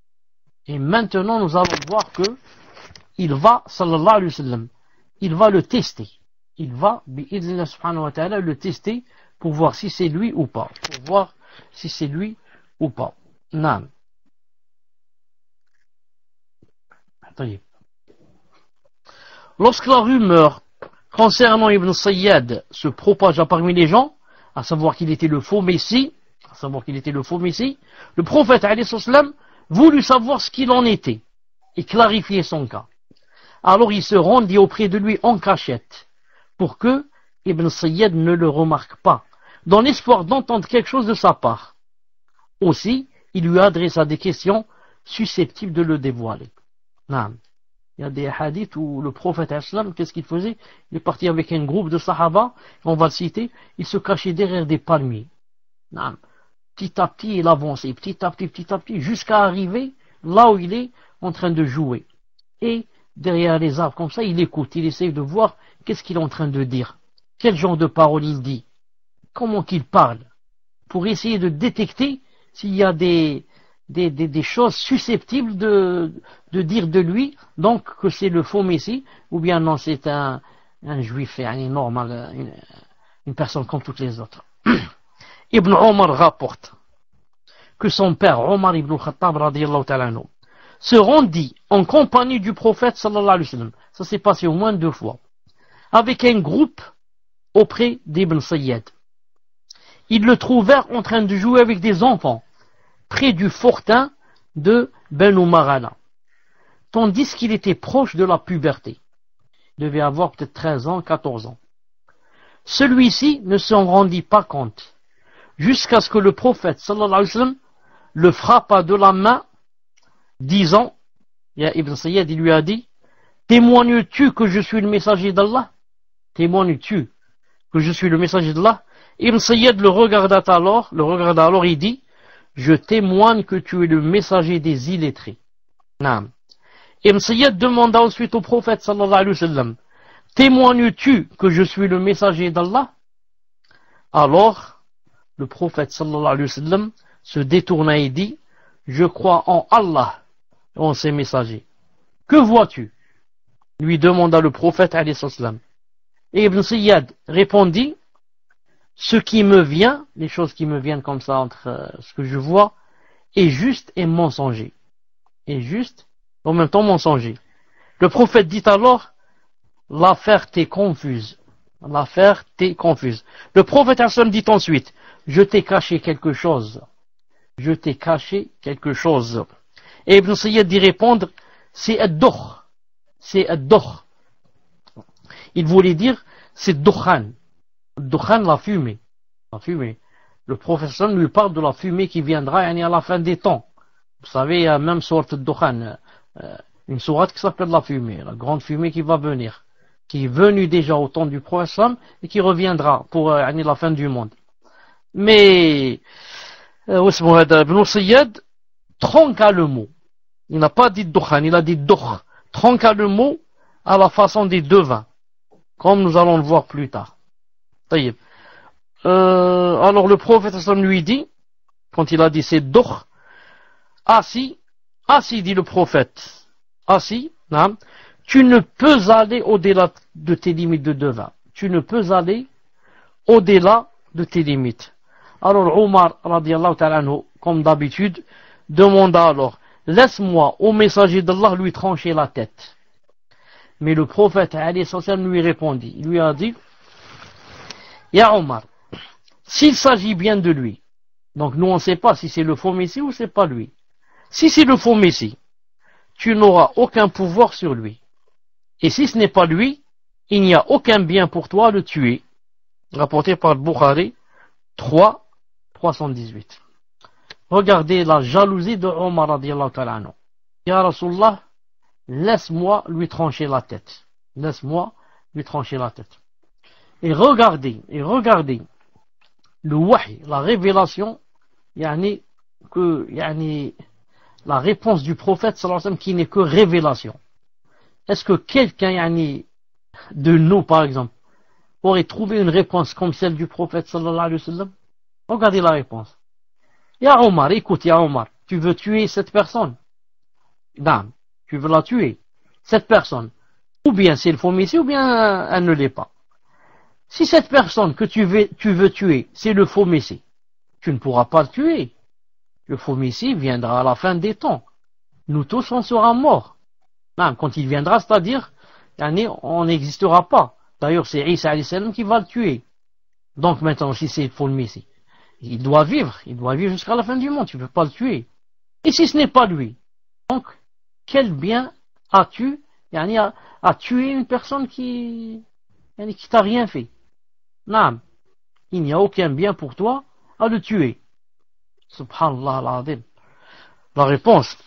Et maintenant, nous allons voir que il va, sallallahu alayhi wa sallam, il va le tester. Il va, bi'idhnillah subhanahu wa ta'ala, le tester pour voir si c'est lui ou pas. Pour voir si c'est lui ou pas. Naam. Lorsque la rumeur concernant Ibn Sayyad se propagea parmi les gens, à savoir qu'il était le faux Messie, le prophète alayhi salam voulut savoir ce qu'il en était et clarifier son cas. Alors il se rendit auprès de lui en cachette pour que Ibn Sayyad ne le remarque pas, dans l'espoir d'entendre quelque chose de sa part. Aussi, il lui adressa des questions susceptibles de le dévoiler. Non. Il y a des hadiths où le prophète islam, qu'est-ce qu'il faisait? Il est parti avec un groupe de sahaba, on va le citer, il se cachait derrière des palmiers. Non. Petit à petit, il avançait, petit à petit, jusqu'à arriver là où il est en train de jouer. Et derrière les arbres, comme ça, il écoute, il essaie de voir qu'est-ce qu'il est en train de dire. Quel genre de parole il dit. Comment qu'il parle. Pour essayer de détecter s'il y a des choses susceptibles de dire de lui, donc que c'est le faux Messie, ou bien non, c'est un juif normal, une personne comme toutes les autres. Ibn Omar rapporte que son père, Omar ibn Khattab, radiyallahu ta'ala anhu, se rendit en compagnie du prophète, sallallahu alayhi wa sallam, ça s'est passé au moins 2 fois, avec un groupe auprès d'Ibn Sayyad. Ils le trouvèrent en train de jouer avec des enfants, près du fortin de Banu Marana, tandis qu'il était proche de la puberté. Il devait avoir peut-être 13 ans, 14 ans. Celui-ci ne s'en rendit pas compte, jusqu'à ce que le prophète, sallallahu alayhi wa sallam, le frappa de la main, disant, Ibn Sayyad, il lui a dit, témoignes-tu que je suis le messager d'Allah? Témoignes-tu que je suis le messager d'Allah? Ibn Sayyad le regarda alors, il dit, je témoigne que tu es le messager des illettrés. Naam. Ibn Sayyad demanda ensuite au prophète sallallahu alayhi wa sallam, témoignes-tu que je suis le messager d'Allah? Alors, le prophète sallallahu alayhi wa sallam se détourna et dit, je crois en Allah et en ses messagers. Que vois-tu? Lui demanda le prophète alayhi wa sallam. Et Ibn Sayyad répondit, ce qui me vient, les choses qui me viennent comme ça entre ce que je vois, est juste et mensonger. Est juste, en même temps mensonger. Le prophète dit alors, l'affaire t'est confuse. L'affaire t'est confuse. Le prophète dit ensuite, je t'ai caché quelque chose. Je t'ai caché quelque chose. Et Ibn Sayyad dit répondre, c'est ad-dokh. C'est ad-dokh. Il voulait dire, c'est dukhan. Dukhan, la fumée. La fumée. Le prophète lui parle de la fumée qui viendra à la fin des temps. Vous savez, il y a même sorte de dukhan. Une sourate qui s'appelle la fumée. La grande fumée qui va venir. Qui est venue déjà au temps du prophète et qui reviendra pour la fin du monde. Mais Ibn Sayyad tronqua le mot. Il n'a pas dit dukhan, il a dit dokh. Tronqua le mot à la façon des devins. Comme nous allons le voir plus tard. Alors le prophète lui dit, quand il a dit c'est dokh, assis, dit le prophète, assis, tu ne peux aller au-delà de tes limites de devin. Tu ne peux aller au-delà de tes limites. Alors Omar, radiyallahu ta'ala anhu, comme d'habitude, demanda alors, laisse-moi au messager d'Allah lui trancher la tête. Mais le prophète alayhi salam lui répondit, il lui a dit, Ya Omar, s'il s'agit bien de lui, donc nous on ne sait pas si c'est le faux Messie ou c'est pas lui. Si c'est le faux Messie, tu n'auras aucun pouvoir sur lui. Et si ce n'est pas lui, il n'y a aucun bien pour toi à le tuer. Rapporté par le Bukhari 318. Regardez la jalousie de Omar radiyallahu ta'ala anhu. Ya Rasulallah, laisse-moi lui trancher la tête. Laisse-moi lui trancher la tête. Et regardez le wahy, la révélation, la réponse du prophète sallallahu alayhi wa sallam qui n'est que révélation. Est-ce que quelqu'un de nous, par exemple, aurait trouvé une réponse comme celle du prophète sallallahu alayhi wa sallam? Regardez la réponse. Ya Omar, écoute, Ya Omar, tu veux tuer cette personne? Dame, tu veux la tuer, cette personne. Ou bien c'est le faux messie, ou bien elle ne l'est pas. Si cette personne que tu veux tuer, c'est le faux messie, tu ne pourras pas le tuer. Le faux messie viendra à la fin des temps. Nous tous, on sera morts. Dame, quand il viendra, c'est-à-dire, on n'existera pas. D'ailleurs, c'est Isa alayhi salam qui va le tuer. Donc maintenant, si c'est le faux messie, il doit vivre jusqu'à la fin du monde, tu ne peux pas le tuer. Et si ce n'est pas lui, donc, quel bien as-tu à tuer une personne qui t'a rien fait? Non, il n'y a aucun bien pour toi à le tuer. Subhanallah al-Azim. La réponse.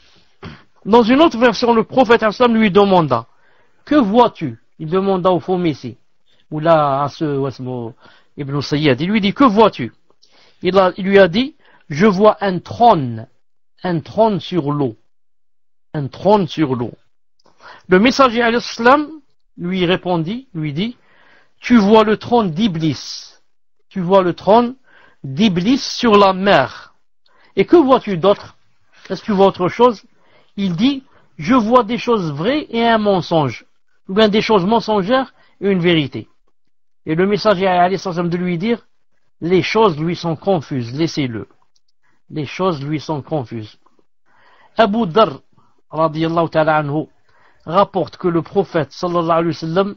Dans une autre version, le prophète sallam lui demanda, que vois-tu? Il demanda au faux messie, ou là à ce Ibn Sayyad, il lui dit, que vois-tu? Il lui a dit, je vois un trône sur l'eau. Un trône sur l'eau. Le messager alayhi salam lui répondit, lui dit, tu vois le trône d'Iblis. Tu vois le trône d'Iblis sur la mer. Et que vois-tu d'autre? Est-ce que tu vois autre chose? Il dit, je vois des choses vraies et un mensonge. Ou bien des choses mensongères et une vérité. Et le messager alayhi salam de lui dire, les choses lui sont confuses, laissez-le. Les choses lui sont confuses. Abu Dharr radiyallahu ta'ala anhu rapporte que le prophète sallallahu alayhi wa sallam,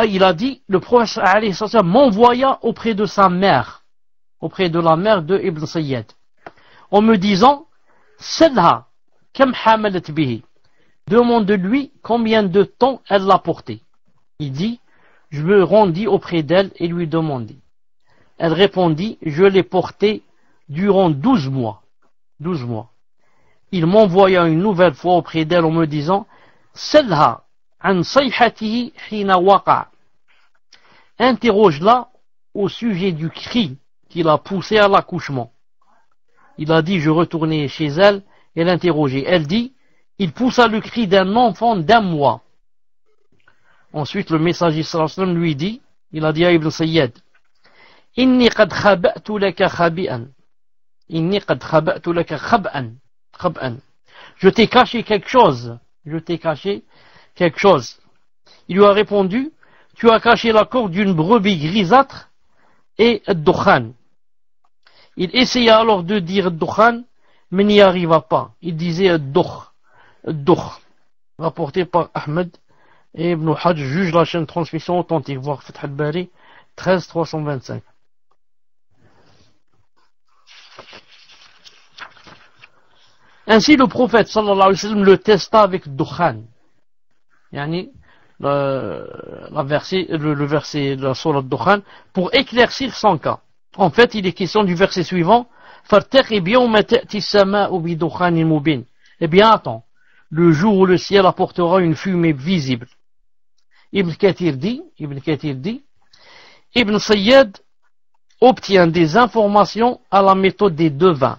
il a dit, le prophète alayhi wa sallam m'envoya auprès de sa mère, auprès de la mère de Ibn Sayyad, en me disant, Salha, kam hamalat bihi, demande-lui combien de temps elle l'a porté. Il dit, je me rendis auprès d'elle et lui demandai. Elle répondit, je l'ai porté durant 12 mois. 12 mois. Il m'envoya une nouvelle fois auprès d'elle en me disant, Salha an sayhatihi hina waqa. Interroge-la au sujet du cri qu'il a poussé à l'accouchement. Il a dit, je retournai chez elle et l'interrogeai. Elle dit, il poussa le cri d'un enfant d'1 mois. Ensuite, le messager sallallahu alayhi wa sallam lui dit, il a dit à Ibn Sayyad, Inni qad khaba'tu laka khabi'an. Inni qad khaba'tu laka khab'an. Je t'ai caché quelque chose. Je t'ai caché quelque chose. Il lui a répondu, tu as caché la corde d'une brebis grisâtre et ad-dukhan. Il essaya alors de dire ad-dukhan, mais n'y arriva pas. Il disait ad-dukh. Rapporté par Ahmed et Ibn Hajj juge la chaîne de transmission authentique, voir Fath al-Bari 13325. Ainsi, le prophète sallallahu alayhi wa sallam le testa avec Dukhan. Le verset de la sourate Dukhan, pour éclaircir son cas. En fait, il est question du verset suivant, فَارْتَقِبْ يَوْمَ تَأْتِي السَّمَاءُ بِدُخَانٍ مُبِينٍ. Eh bien, attends, le jour où le ciel apportera une fumée visible. Ibn Kathir dit, Ibn Sayyad obtient des informations à la méthode des devins,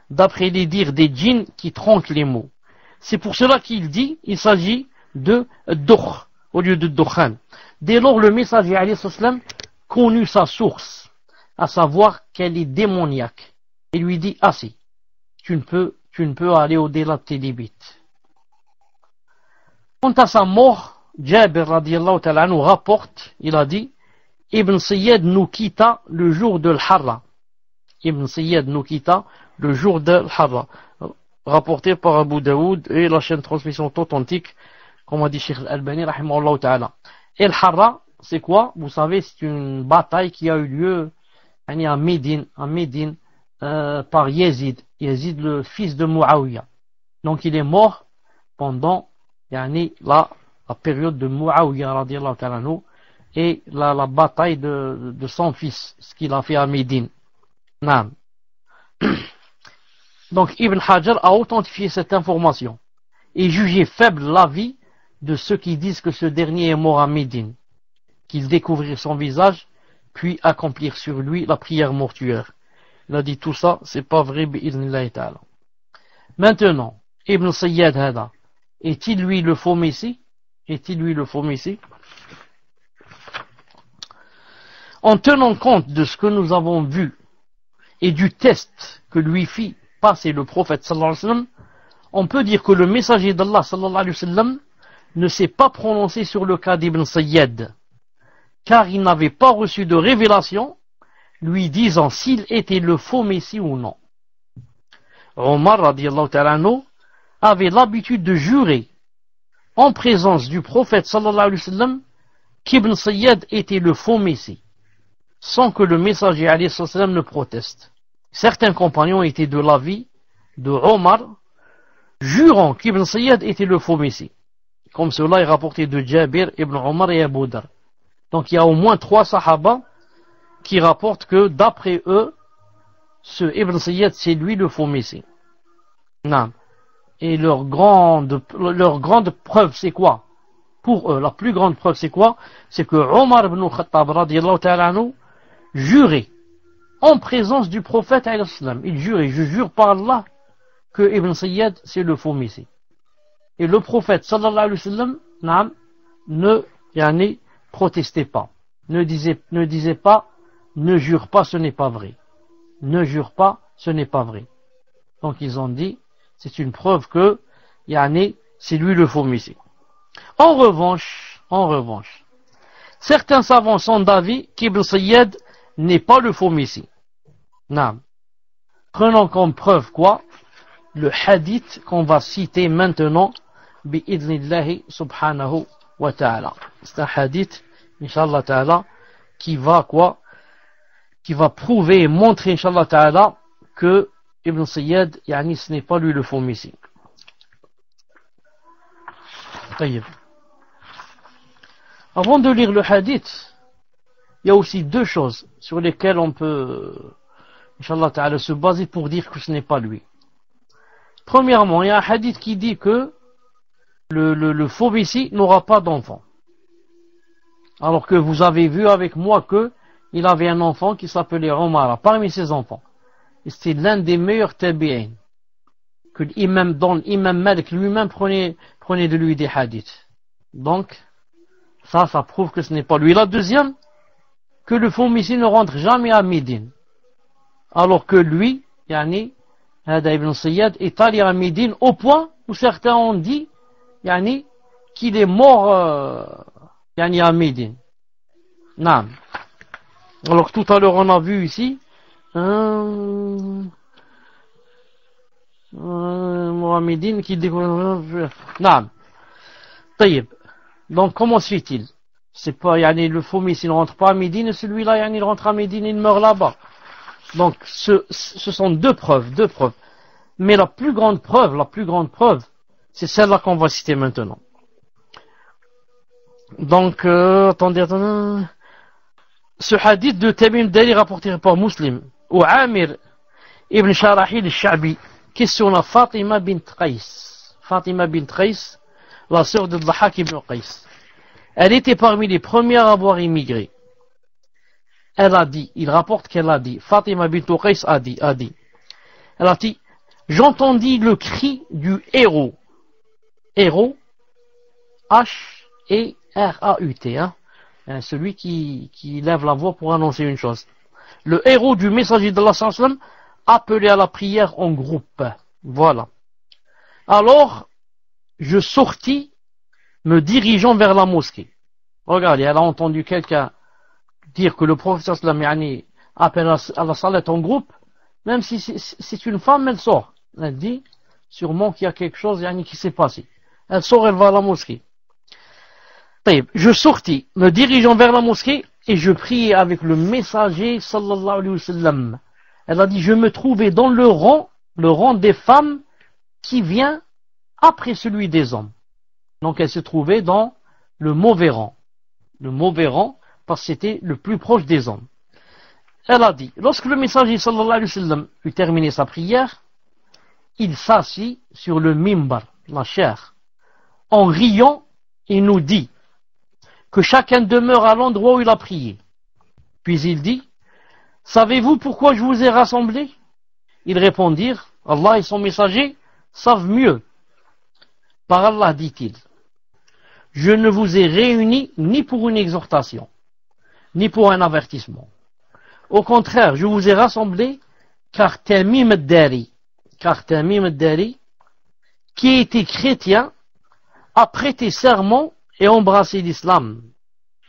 d'après les dires des djinns qui tronquent les mots. C'est pour cela qu'il dit, il s'agit de Dukh au lieu de Dukhan. Dès lors, le messager alayhi salam connut sa source, à savoir qu'elle est démoniaque, et lui dit, si, tu ne peux aller au-delà de tes limites. Quant à sa mort, Jabir radiyallahu ta'ala anhu rapporte, il a dit, Ibn Sayyad nous quitta le jour de l'Harra. Ibn Sayyad nous quitta le jour de l'Harra. Rapporté par Abu Daoud et la chaîne de transmission authentique, comme a dit Cheikh Al-Albani, rahimahullah ta'ala. Et l'Harra, c'est quoi? Vous savez, c'est une bataille qui a eu lieu à Médine, par Yazid, le fils de Muawiyah. Donc il est mort pendant la la période de Muawiyah radiallahu ta'ala anhu, et la bataille de son fils, ce qu'il a fait à Médine. Naam. Donc Ibn Hajar a authentifié cette information et jugé faible l'avis de ceux qui disent que ce dernier est mort à Médine, qu'ils découvrirent son visage, puis accomplir sur lui la prière mortuaire. Il a dit tout ça, c'est pas vrai, bi'idhnillahi ta'ala. Maintenant, Ibn Sayyad Hada, est-il lui le faux messie? Est-il lui le faux messie? En tenant compte de ce que nous avons vu et du test que lui fit passer le prophète sallallahu alayhi wa sallam, on peut dire que le messager d'Allah sallallahu alayhi wa sallam ne s'est pas prononcé sur le cas d'Ibn Sayyad, car il n'avait pas reçu de révélation lui disant s'il était le faux messie ou non. Omar radiallahu ta'ala anhu avait l'habitude de jurer en présence du prophète sallallahu alayhi wa sallam qu'Ibn Sayyad était le faux messie, sans que le messager alayhi sallam ne proteste. Certains compagnons étaient de l'avis de Omar, jurant qu'Ibn Sayyad était le faux messie. Comme cela est rapporté de Jabir, Ibn Omar et Abu Dar. Donc il y a au moins 3 sahaba qui rapportent que d'après eux, ce Ibn Sayyad c'est lui le faux messie. Non. Et leur grande preuve c'est quoi? Pour eux, la plus grande preuve c'est quoi? C'est que Omar ibn Khattab radiyallahu ta'ala anhu jurait en présence du prophète alayhi salam. Il jurait, je jure par Allah que Ibn Sayyad c'est le faux messie. Et le prophète sallallahu alayhi wa sallam ne protestait pas, ne disait pas, ne jure pas, ce n'est pas vrai. Ne jure pas, ce n'est pas vrai. Donc ils ont dit, c'est une preuve que c'est lui le faux messie. En revanche, certains savants sont d'avis qu'Ibn Sayyad n'est pas le faux messie. Non. Prenons comme preuve quoi? Le hadith qu'on va citer maintenant, bi'idhnillahi subhanahu wa ta'ala. C'est un hadith, inshallah ta'ala, qui va prouver et montrer, inshallah ta'ala, que Ibn Sayyad, ce n'est pas lui le faux messie. Avant de lire le hadith, il y a aussi 2 choses sur lesquelles on peut, inshallah ta'ala, se baser pour dire que ce n'est pas lui. Premièrement, il y a un hadith qui dit que le faux messie n'aura pas d'enfant. Alors que vous avez vu avec moi que il avait un enfant qui s'appelait Omar, parmi ses enfants. Et c'était l'un des meilleurs tabi'in. Que l'imam Malik lui-même prenait de lui des hadiths. Donc, ça prouve que ce n'est pas lui. La deuxième, que le faux messie ne rentre jamais à Médine. Alors que lui, Ibn Sayyad est allé à Médine au point où certains ont dit, qu'il est mort, à Médine. Non. Alors tout à l'heure on a vu ici, Médine qui découvre. Non. Taïb. Donc comment se fait-il? C'est pas, le faux messie ne rentre pas à Médine, et celui-là, il rentre à Médine, il meurt là-bas. Donc ce sont 2 preuves. Mais la plus grande preuve, c'est celle-là qu'on va citer maintenant. Donc, attendez. Ce hadith de Tamim Dari rapporté par Muslim, où Amir ibn Sharahil al-Sha'bi questionna Fatima bint Qais, la sœur de Dhahak ibn Qais. Elle était parmi les premières à avoir immigré. Elle a dit, il rapporte qu'elle a dit, Fatima bint Qais a dit, elle a dit, j'entendis le cri du héros. Héros, H-E-R-A-U-T, celui qui lève la voix pour annoncer une chose. Le héros du messager d'Allah sallallahu alayhi wa sallam appelé à la prière en groupe. Voilà. Alors, je sortis, me dirigeant vers la mosquée. Regardez, elle a entendu quelqu'un dire que le prophète sallallahu alayhi wa sallam appelle à la salat en groupe. Même si c'est une femme, elle sort. Elle dit, sûrement qu'il y a quelque chose qui s'est passé. Elle sort, elle va à la mosquée. Je sortis, me dirigeant vers la mosquée, et je priais avec le messager, sallallahu alayhi wa sallam. Elle a dit, je me trouvais dans le rang des femmes qui vient après celui des hommes. Donc elle se trouvait dans le mauvais rang. Le mauvais rang, parce que c'était le plus proche des hommes. Elle a dit, lorsque le messager sallallahu alayhi wa sallam eut terminé sa prière, il s'assit sur le mimbar, la chair, en riant et nous dit que chacun demeure à l'endroit où il a prié. Puis il dit, savez-vous pourquoi je vous ai rassemblés? Ils répondirent, Allah et son messager savent mieux. Par Allah, dit-il, je ne vous ai réunis ni pour une exhortation, ni pour un avertissement. Au contraire, je vous ai rassemblés car Tamim ad-Dari, qui était chrétien, a prêté serment et embrassé l'islam.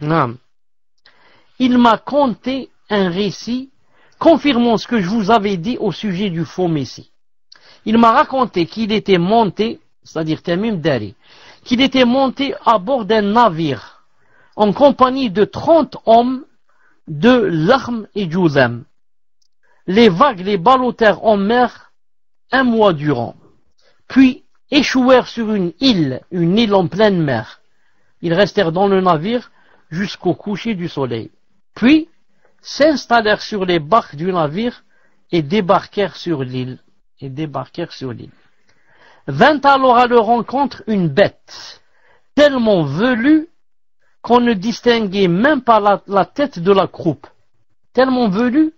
Il m'a conté un récit confirmant ce que je vous avais dit au sujet du faux Messie. Il m'a raconté qu'il était monté, c'est-à-dire Tamim Dari, qu'il était monté à bord d'un navire en compagnie de 30 hommes de Lahm et Juzam. Les vagues les ballottèrent en mer un mois durant, puis échouèrent sur une île en pleine mer. Ils restèrent dans le navire jusqu'au coucher du soleil, puis s'installèrent sur les barques du navire et débarquèrent sur l'île. Vint alors à leur rencontre une bête, tellement velue qu'on ne distinguait même pas la tête de la croupe. Tellement velue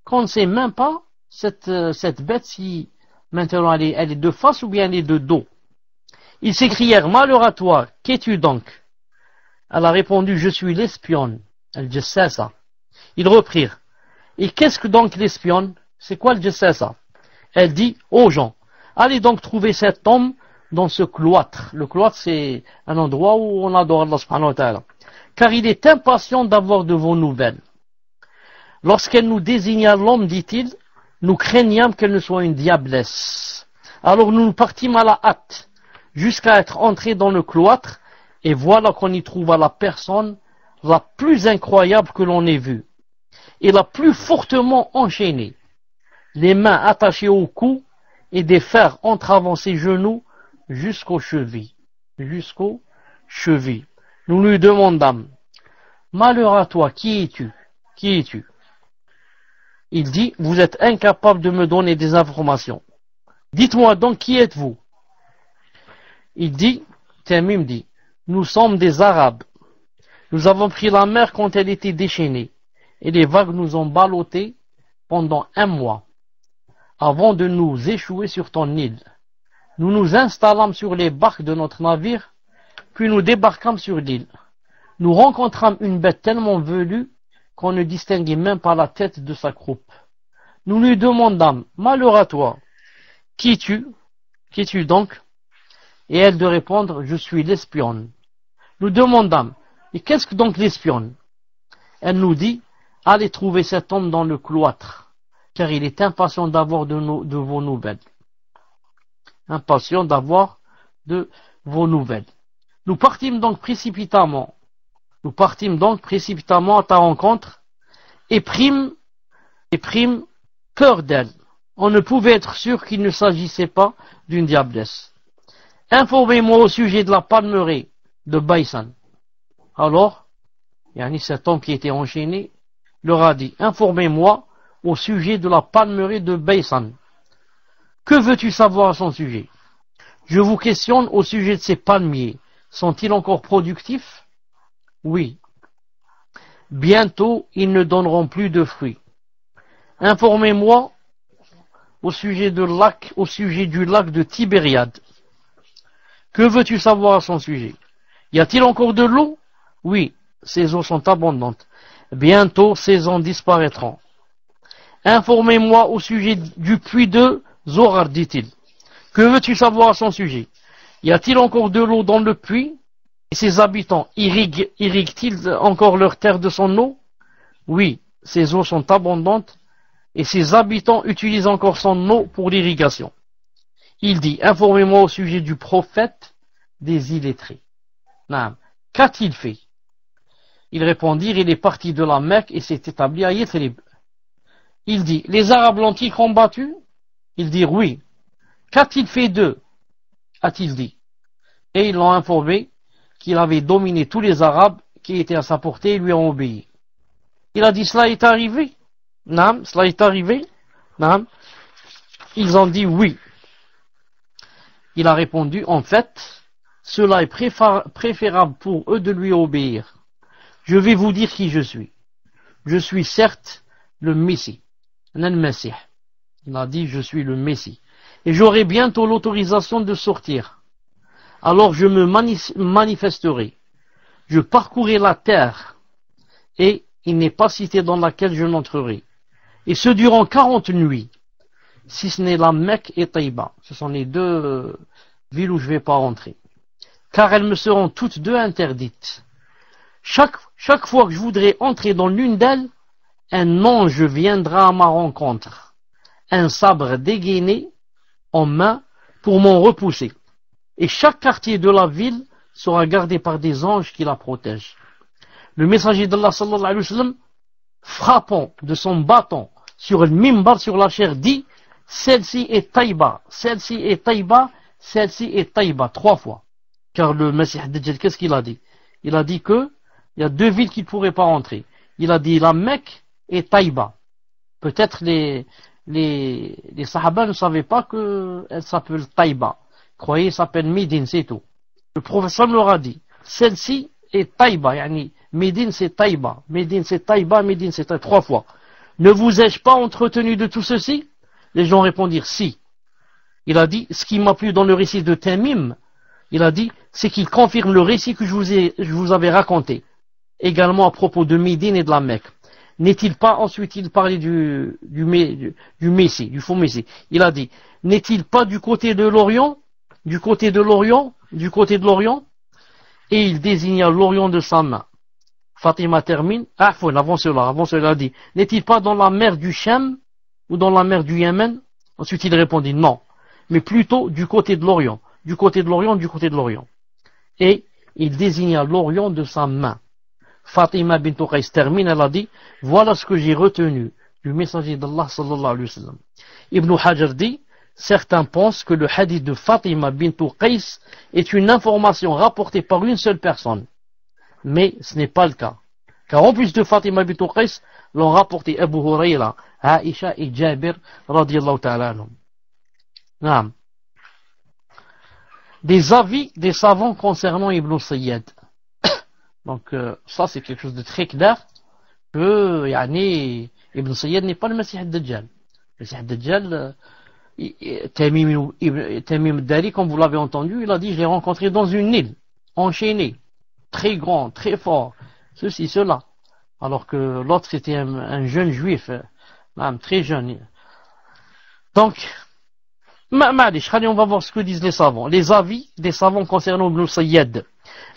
qu'on ne sait même pas cette bête si maintenant elle est de face ou bien elle est de dos. Ils s'écrièrent, malheur à toi, qu'es-tu donc? Elle a répondu, je suis l'espionne. Al-Jassasa. Ils reprirent, et qu'est-ce que donc l'espionne? C'est quoi le Jassasa? Elle dit, aux gens, allez donc trouver cet homme dans ce cloître. Le cloître, c'est un endroit où on adore Allah subhanahu wa ta'ala. Car il est impatient d'avoir de vos nouvelles. Lorsqu'elle nous désigna l'homme, dit-il, nous craignâmes qu'elle ne soit une diablesse. Alors nous partîmes à la hâte, jusqu'à être entrés dans le cloître, et voilà qu'on y trouva la personne la plus incroyable que l'on ait vue, et la plus fortement enchaînée, les mains attachées au cou, et des fers entravant ses genoux jusqu'aux chevilles. Nous lui demandâmes, malheur à toi, qui es-tu? Il dit, vous êtes incapable de me donner des informations. Dites-moi donc, qui êtes-vous? Il dit, Tamim dit, nous sommes des Arabes. Nous avons pris la mer quand elle était déchaînée, et les vagues nous ont ballottés pendant 1 mois, avant de nous échouer sur ton île. Nous nous installâmes sur les barques de notre navire, puis nous débarquâmes sur l'île. Nous rencontrâmes une bête tellement velue qu'on ne distinguait même pas la tête de sa croupe. Nous lui demandâmes, malheur à toi, qui es-tu donc? Et elle de répondre, je suis l'espionne. Nous demandâmes, et qu'est-ce que donc l'espionne? Elle nous dit, allez trouver cet homme dans le cloître, car il est impatient d'avoir de vos nouvelles. Impatient d'avoir de vos nouvelles. Nous partîmes donc précipitamment à ta rencontre et prîmes peur d'elle. On ne pouvait être sûr qu'il ne s'agissait pas d'une diablesse. Informez-moi au sujet de la palmeraie de Baysan. Alors, cet homme qui était enchaîné leur a dit, informez-moi au sujet de la palmeraie de Baysan. Que veux-tu savoir à son sujet? Je vous questionne au sujet de ces palmiers. Sont-ils encore productifs? Oui. Bientôt, ils ne donneront plus de fruits. Informez-moi au sujet du lac de Tibériade. Que veux-tu savoir à son sujet? Y a-t-il encore de l'eau? Oui, ces eaux sont abondantes. Bientôt, ces eaux disparaîtront. Informez-moi au sujet du puits de Zorar, dit-il. Que veux-tu savoir à son sujet? Y a-t-il encore de l'eau dans le puits? Et ses habitants irriguent-ils encore leur terre de son eau? Oui, ces eaux sont abondantes et ses habitants utilisent encore son eau pour l'irrigation. Il dit, informez-moi au sujet du prophète des illettrés. Qu'a-t-il fait? Ils répondirent, il est parti de la Mecque et s'est établi à Yathrib. Il dit, les Arabes l'ont-ils combattu? Ils dirent oui. Qu'a-t-il fait d'eux? A-t-il dit? Et ils l'ont informé qu'il avait dominé tous les Arabes qui étaient à sa portée et lui ont obéi. Il a dit, cela est arrivé? Naam, cela est arrivé? Naam. Ils ont dit oui. Il a répondu, en fait, cela est préférable pour eux de lui obéir. Je vais vous dire qui je suis. Je suis certes le Messie. Il a dit, je suis le Messie. Et j'aurai bientôt l'autorisation de sortir. Alors je me manifesterai. Je parcourrai la terre. Et il n'est pas cité dans laquelle je n'entrerai. Et ce durant 40 nuits. Si ce n'est la Mecque et Taïba. Ce sont les deux villes où je ne vais pas rentrer. Car elles me seront toutes deux interdites. Chaque fois que je voudrais entrer dans l'une d'elles, un ange viendra à ma rencontre. Un sabre dégainé en main pour m'en repousser. Et chaque quartier de la ville sera gardé par des anges qui la protègent. Le messager d'Allah sallallahu alayhi wa sallam, frappant de son bâton sur le mimbar, sur la chair, dit, celle-ci est Taïba, celle-ci est Taïba, celle-ci est Taïba, 3 fois. Car le Messie Dajjal, qu'est-ce qu'il a dit? Il a dit que il y a 2 villes qui ne pourraient pas rentrer. Il a dit la Mecque et Taïba. Peut-être les Sahaba ne savaient pas qu'elle s'appelle Taïba. Croyez, elle s'appelle Médine, c'est tout. Le professeur leur a dit, celle-ci est Taïba, yani Médine c'est Taïba, Médine c'est Taïba, Médine c'est Taïba, 3 fois. Ne vous ai-je pas entretenu de tout ceci? Les gens répondirent si. Il a dit, ce qui m'a plu dans le récit de Tamim, il a dit, c'est qu'il confirme le récit que je vous avais raconté. Également à propos de Médine et de la Mecque. N'est-il pas, ensuite il parlait du Messie, du faux Messie. Il a dit, n'est-il pas du côté de l'Orient? Du côté de l'Orient? Du côté de l'Orient? Et il désigna l'Orient de sa main. Fatima termine, avant cela, il a dit, n'est-il pas dans la mer du Shem ou dans la mer du Yémen? Ensuite il répondit, non, mais plutôt du côté de l'Orient, du côté de l'Orient, du côté de l'Orient. Et il désigna l'Orient de sa main. Fatima bint Qais termine, elle a dit, voilà ce que j'ai retenu du messager d'Allah sallallahu alayhi wa sallam. Ibn Hajar dit, certains pensent que le hadith de Fatima bint Qais est une information rapportée par une seule personne. Mais ce n'est pas le cas. Car en plus de Fatima bint Qais, l'ont rapporté Abu Hurayra, Aisha et Jabir, radiyallahu ta'ala anhum. Naam. Des avis des savants concernant Ibn Sayyad. Donc ça c'est quelque chose de très clair que Ibn Sayyad n'est pas le Messie Dajjal. Le Messie Dajjal, Tamim Dari, comme vous l'avez entendu, il a dit, je l'ai rencontré dans une île, enchaîné, très grand, très fort, ceci, cela. Alors que l'autre c'était un jeune juif, très jeune. Donc, on va voir ce que disent les savants. Les avis des savants concernant Ibn Sayyad.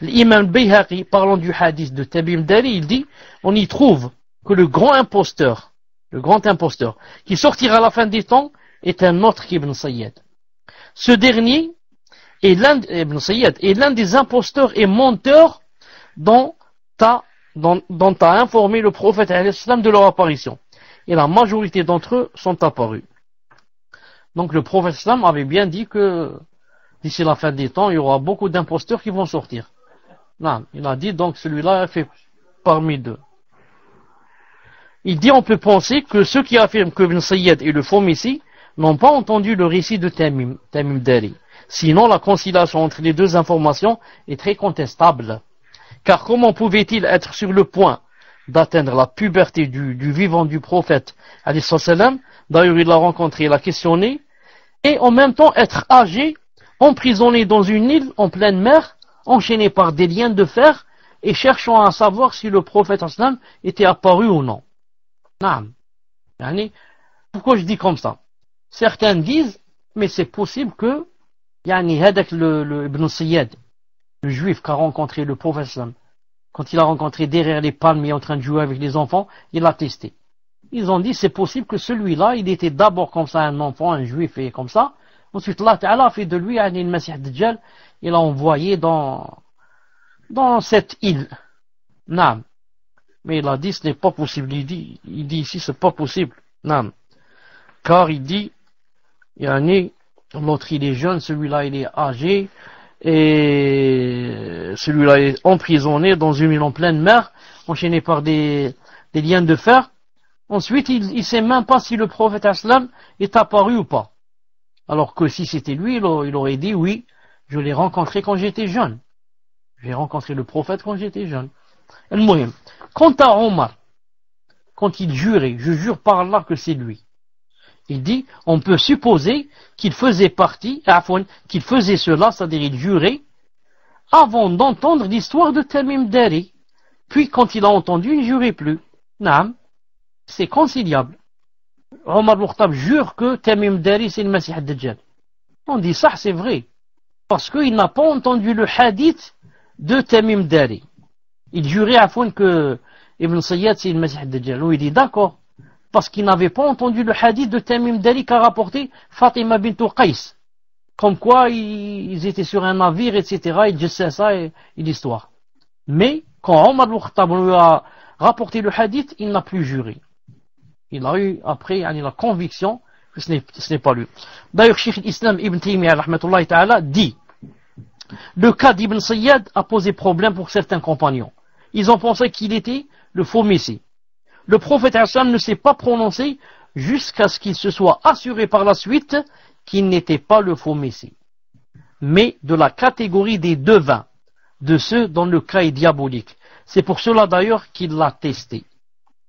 L'imam Bayhaqi, parlant du hadith de Tamim Dari, il dit, on y trouve que le grand imposteur, qui sortira à la fin des temps, est un autre qu'Ibn Sayyad. Ce dernier est l'un des imposteurs et menteurs dont a informé le prophète de leur apparition. Et la majorité d'entre eux sont apparus. Donc le prophète avait bien dit que d'ici la fin des temps, il y aura beaucoup d'imposteurs qui vont sortir. Non, il a dit donc celui-là fait parmi deux. Il dit on peut penser que ceux qui affirment que Ibn Sayyad est le faux Messie n'ont pas entendu le récit de Tamim Dari. Sinon la conciliation entre les deux informations est très contestable. Car comment pouvait-il être sur le point d'atteindre la puberté du vivant du prophète alayhi salam? D'ailleurs il l'a rencontré, il l'a questionné, et en même temps être âgé, emprisonné dans une île en pleine mer, enchaîné par des liens de fer, et cherchant à savoir si le prophète sallam était apparu ou non. Naam. Pourquoi je dis comme ça? Certains disent, mais c'est possible que le Ibn Sayyad, le juif qui a rencontré le prophète sallam, quand il a rencontré derrière les palmiers en train de jouer avec les enfants, il l'a testé. Ils ont dit c'est possible que celui-là, il était d'abord comme ça un enfant, un juif et comme ça. Ensuite, Allah Ta'ala a fait de lui un Messie Dajjal, il l'a envoyé dans cette île. Naam. Mais il a dit ce n'est pas possible. Il dit ici c'est pas possible. Naam. Car il dit, l'autre il est jeune, celui-là il est âgé, et celui-là est emprisonné dans une île en pleine mer, enchaîné par des liens de fer. Ensuite, il ne sait même pas si le prophète islam est apparu ou pas. Alors que si c'était lui, il aurait dit oui, je l'ai rencontré quand j'étais jeune. J'ai rencontré le prophète quand j'étais jeune. Quant à Omar, quand il jurait, je jure par Allah que c'est lui. Il dit, on peut supposer qu'il faisait qu'il faisait cela, c'est-à-dire il jurait, avant d'entendre l'histoire de Tamim Dari. Puis quand il a entendu, il ne jurait plus. Naam, c'est conciliable. Omar al-Khattab jure que Tamim Dari c'est le Messie ad-Dajjal. On dit ça, c'est vrai. Parce qu'il n'a pas entendu le hadith de Tamim Dari. Il jurait que Ibn Sayyad c'est le Messie ad-Dajjal. Il dit d'accord. Parce qu'il n'avait pas entendu le hadith de Tamim Dari qu'a rapporté Fatima bint Qais. Comme quoi ils étaient sur un navire, etc. Il disait ça et l'histoire. Mais quand Omar al-Khattab lui a rapporté le hadith, il n'a plus juré. Il a eu après la conviction que ce n'est pas lui. D'ailleurs, Cheikh l'Islam Ibn Taymiyyah rahmatullahi ta'ala dit le cas d'Ibn Sayyad a posé problème pour certains compagnons. Ils ont pensé qu'il était le faux messie. Le prophète Hassan ne s'est pas prononcé jusqu'à ce qu'il se soit assuré par la suite qu'il n'était pas le faux messie, mais de la catégorie des devins, de ceux dont le cas est diabolique. C'est pour cela d'ailleurs qu'il l'a testé.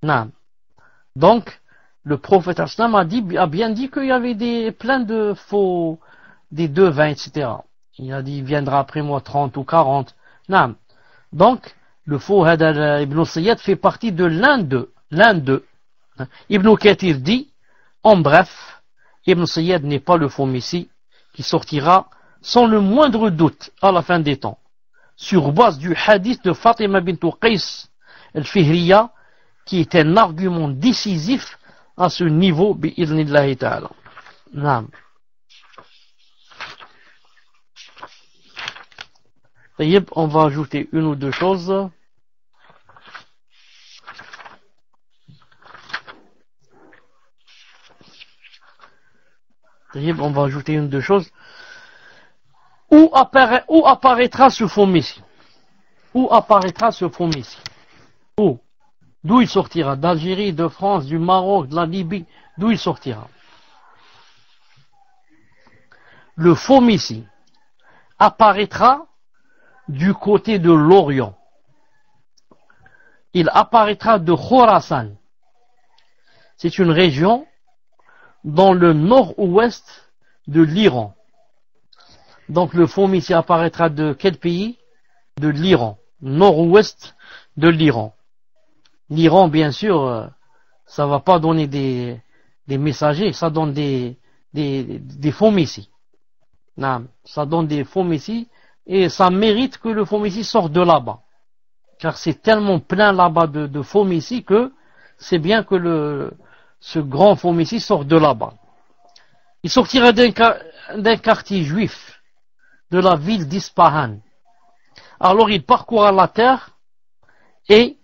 Non. Donc, le prophète Hassan a bien dit qu'il y avait plein de faux, des devins, etc. Il a dit, il viendra après moi 30 ou 40. Non. Donc, le faux Hadar Ibn Sayyad fait partie de l'un d'eux. Ibn Kathir dit, en bref, Ibn Sayyad n'est pas le faux messie qui sortira sans le moindre doute à la fin des temps, sur base du hadith de Fatima bint Qais al-Fihriya, qui est un argument décisif à ce niveau, bi'idhnillahi ta'ala. Naam. On va ajouter une ou deux choses. On va ajouter une ou deux choses. Où apparaîtra ce faux messie? Où apparaîtra ce faux messie? Où? D'où il sortira? D'Algérie, de France, du Maroc, de la Libye? D'où il sortira? Le faux messie apparaîtra du côté de l'Orient. Il apparaîtra de Khorasan. C'est une région dans le nord-ouest de l'Iran. Donc le faux messie apparaîtra de quel pays? De l'Iran. Nord-ouest de l'Iran. L'Iran, bien sûr, ça va pas donner des messagers, ça donne des faux messies. Non, ça donne des faux messies et ça mérite que le faux messie sorte de là-bas. Car c'est tellement plein là-bas de faux messies que c'est bien que ce grand faux messie sorte de là-bas. Il sortira d'un quartier juif de la ville d'Ispahan. Alors il parcourra la terre et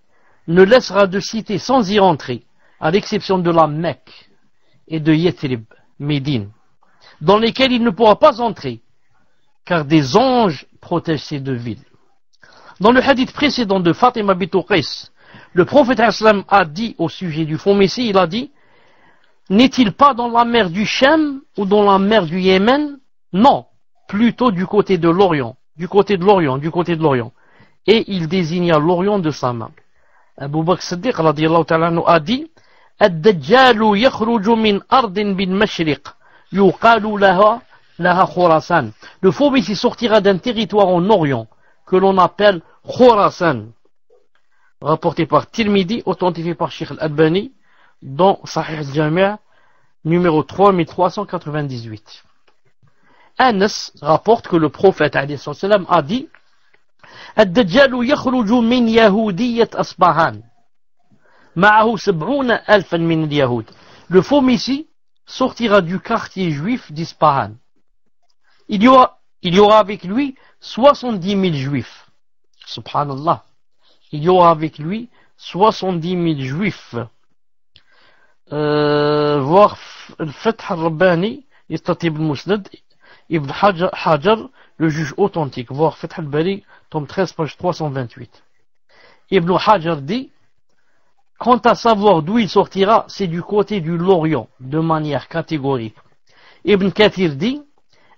ne laissera de cité sans y rentrer, à l'exception de la Mecque et de Yathrib, Médine, dans lesquelles il ne pourra pas entrer, car des anges protègent ces deux villes. Dans le hadith précédent de Fatima bint Qais, le prophète islam a dit au sujet du faux messie, il a dit, n'est-il pas dans la mer du Shem ou dans la mer du Yémen? Non, plutôt du côté de l'Orient, du côté de l'Orient. Et il désigna l'Orient de sa main. Abu Bakr Siddiq radiyallahu ta'ala anhu a dit, Ad-Dajjalu yakhruju min ardin bin mashriq, yuqalu laha Khurasan. Le faux messie sortira d'un territoire en Orient, que l'on appelle Khurasan. Rapporté par Tirmidhi, authentifié par Sheikh al-Albani, dans Sahih al-Jami' numéro 3398. Anas rapporte que le prophète a dit Ad-Dajjalu yakhruju min yahudiyyat Asbahan ma'ahu 70,000 min al-yahud. Le faux messie sortira du quartier juif d'Ispahan. Il y aura avec lui 70 000 juifs. Subhanallah. Il y aura avec lui 70 000 juifs. Voir Fath al-Rabbani, Istatib al-Musnad, Ibn Hajar, le juge authentique, voir Fath al-Bari, tome 13, page 328. Ibn Hajar dit, quant à savoir d'où il sortira, c'est du côté du Lorient, de manière catégorique. Ibn Kathir dit,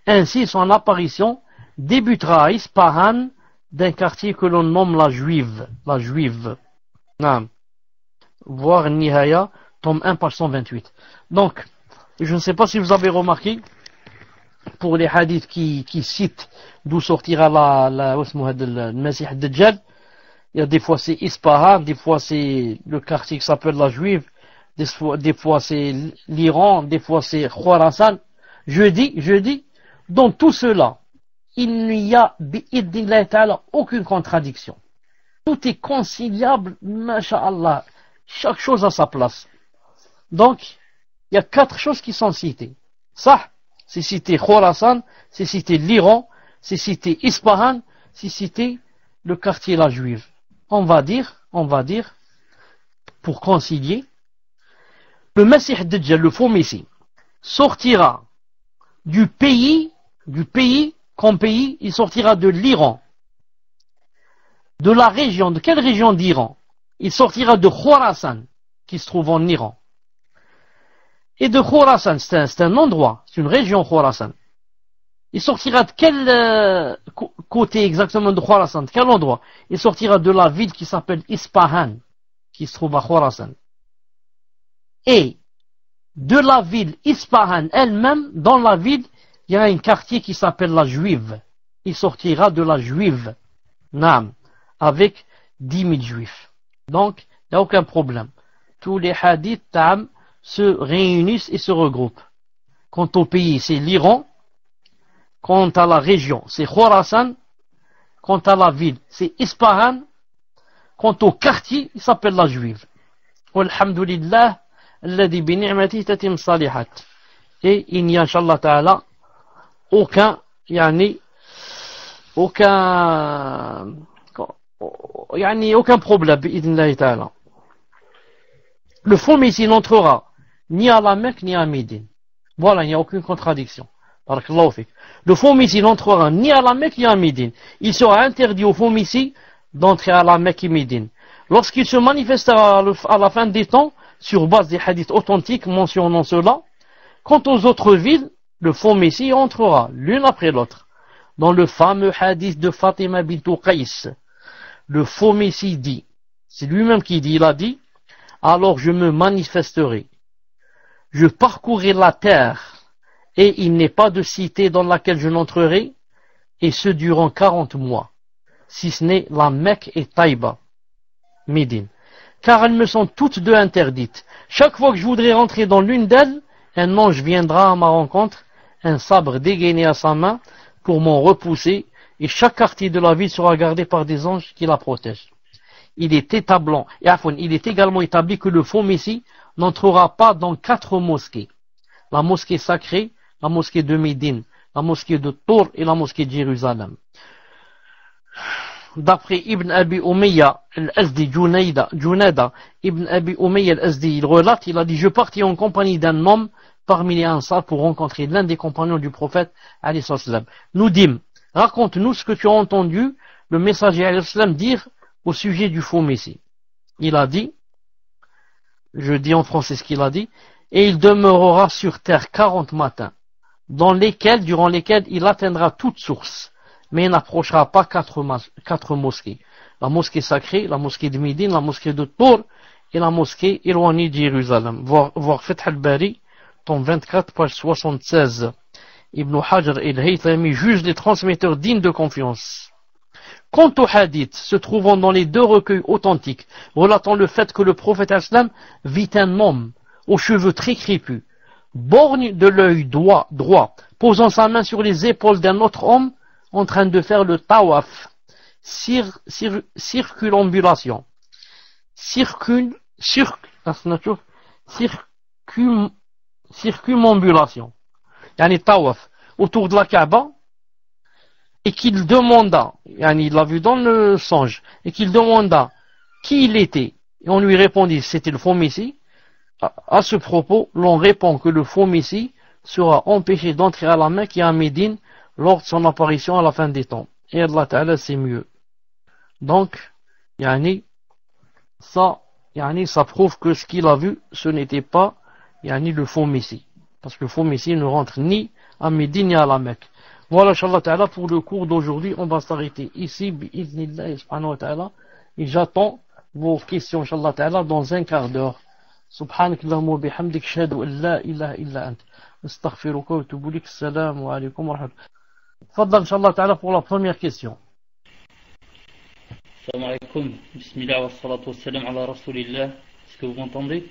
ainsi son apparition débutera à Ispahan, d'un quartier que l'on nomme la Juive. La Juive. Non. Voir Nihaya, tome 1, page 128. Donc, je ne sais pas si vous avez remarqué, pour les hadiths qui citent d'où sortira le Messie Dajjal, il y a des fois c'est Ispahan, des fois c'est le quartier qui s'appelle la Juive, des fois c'est l'Iran, des fois c'est Khorasan. Je dis, dans tout cela, il n'y a aucune contradiction. Tout est conciliable, masha'Allah, chaque chose à sa place. Donc, il y a 4 choses qui sont citées. Ça, c'est cité Khorasan, c'est cité l'Iran, c'est cité Ispahan, c'est cité le quartier la Juive. On va dire, pour concilier, le Messie Dajjal, le faux Messie, sortira du pays, comme pays, il sortira de l'Iran. De la région, de quelle région d'Iran? Il sortira de Khorasan, qui se trouve en Iran. Et de Khorasan, c'est un endroit, c'est une région Khorasan. Il sortira de quel côté exactement de Khorasan? De quel endroit? Il sortira de la ville qui s'appelle Ispahan, qui se trouve à Khorasan. Et de la ville Ispahan elle-même, dans la ville, il y a un quartier qui s'appelle la Juive. Il sortira de la Juive, Naam, avec 10 000 juifs. Donc, il n'y a aucun problème. Tous les hadiths Tam se réunissent et se regroupent. Quant au pays, c'est l'Iran. Quant à la région, c'est Khorasan. Quant à la ville, c'est Ispahan. Quant au quartier, il s'appelle la Juive. Walhamdulillah, alladhi bi ni'mati tatim salihat. Et il n'y a, inshallah ta'ala, aucun problème, bi'idhnillahi ta'ala. Le faux Messie n'entrera ni à la Mecque ni à Médine. Voilà, il n'y a aucune contradiction. Barakallahu fik. Le faux Messie n'entrera ni à la Mecque ni à Médine. Il sera interdit au faux Messie d'entrer à la Mecque et Médine. Lorsqu'il se manifestera à la fin des temps, sur base des hadiths authentiques mentionnant cela, quant aux autres villes, le faux Messie entrera l'une après l'autre. Dans le fameux hadith de Fatima bint Qais, le faux Messie dit, c'est lui-même qui dit, il a dit, alors je me manifesterai. Je parcourrai la terre, et il n'est pas de cité dans laquelle je n'entrerai, et ce durant 40 mois, si ce n'est la Mecque et Taïba, Médine. Car elles me sont toutes deux interdites. Chaque fois que je voudrais rentrer dans l'une d'elles, un ange viendra à ma rencontre, un sabre dégainé à sa main, pour m'en repousser, et chaque quartier de la ville sera gardé par des anges qui la protègent. Il est également établi que le faux Messie n'entrera pas dans 4 mosquées. La mosquée sacrée, la mosquée de Médine, la mosquée de Tour et la mosquée de Jérusalem. D'après Ibn Abi Umayya al-Azdi, Junada, Ibn Abi Umayya al-Azdi, il relate, il a dit, je partis en compagnie d'un homme parmi les Ansar pour rencontrer l'un des compagnons du prophète, alayhi salam. Nous dîmes, raconte-nous ce que tu as entendu le messager alayhi salam dire au sujet du faux Messie. Il a dit, je dis en français ce qu'il a dit, et il demeurera sur terre 40 matins, durant lesquels il atteindra toute source, mais il n'approchera pas 4 mosquées. La mosquée sacrée, la mosquée de Médine, la mosquée de Tour et la mosquée éloignée de Jérusalem. Voir Fath al-Bari, tome 24, page 76. Ibn Hajar et al-Haythami jugent les transmetteurs dignes de confiance. Quant aux hadiths se trouvant dans les 2 recueils authentiques, relatant le fait que le prophète islam vit un homme aux cheveux très crépus, borgne de l'œil droit, posant sa main sur les épaules d'un autre homme, en train de faire le tawaf, circumambulation, yani tawaf, autour de la Kaaba, et qu'il demanda, il l'a vu dans le songe, et qu'il demanda qui il était, et on lui répondit c'était le faux Messie. À ce propos, l'on répond que le faux Messie sera empêché d'entrer à la Mecque et à Médine lors de son apparition à la fin des temps. Et Allah Ta'ala c'est mieux. Donc, ça prouve que ce qu'il a vu, ce n'était pas le faux Messie. Parce que le faux Messie ne rentre ni à Médine ni à la Mecque. Voilà, Inch'Allah Ta'ala, pour le cours d'aujourd'hui, on va s'arrêter ici, bi'idhnillah, subhanahu wa ta'ala, et j'attends vos questions, Inch'Allah Ta'ala, dans un quart d'heure. Subhanakallahumma wa bihamdik, ashhadu an la ilaha illa ant, astaghfiruka wa atubu ilayk, assalamu alaykum wa rahmatullah. Fadlan, Inch'Allah Ta'ala, pour la première question. Salam alaikum, bismillah wa salatu wa salam ala rasulillah. Est-ce que vous m'entendez?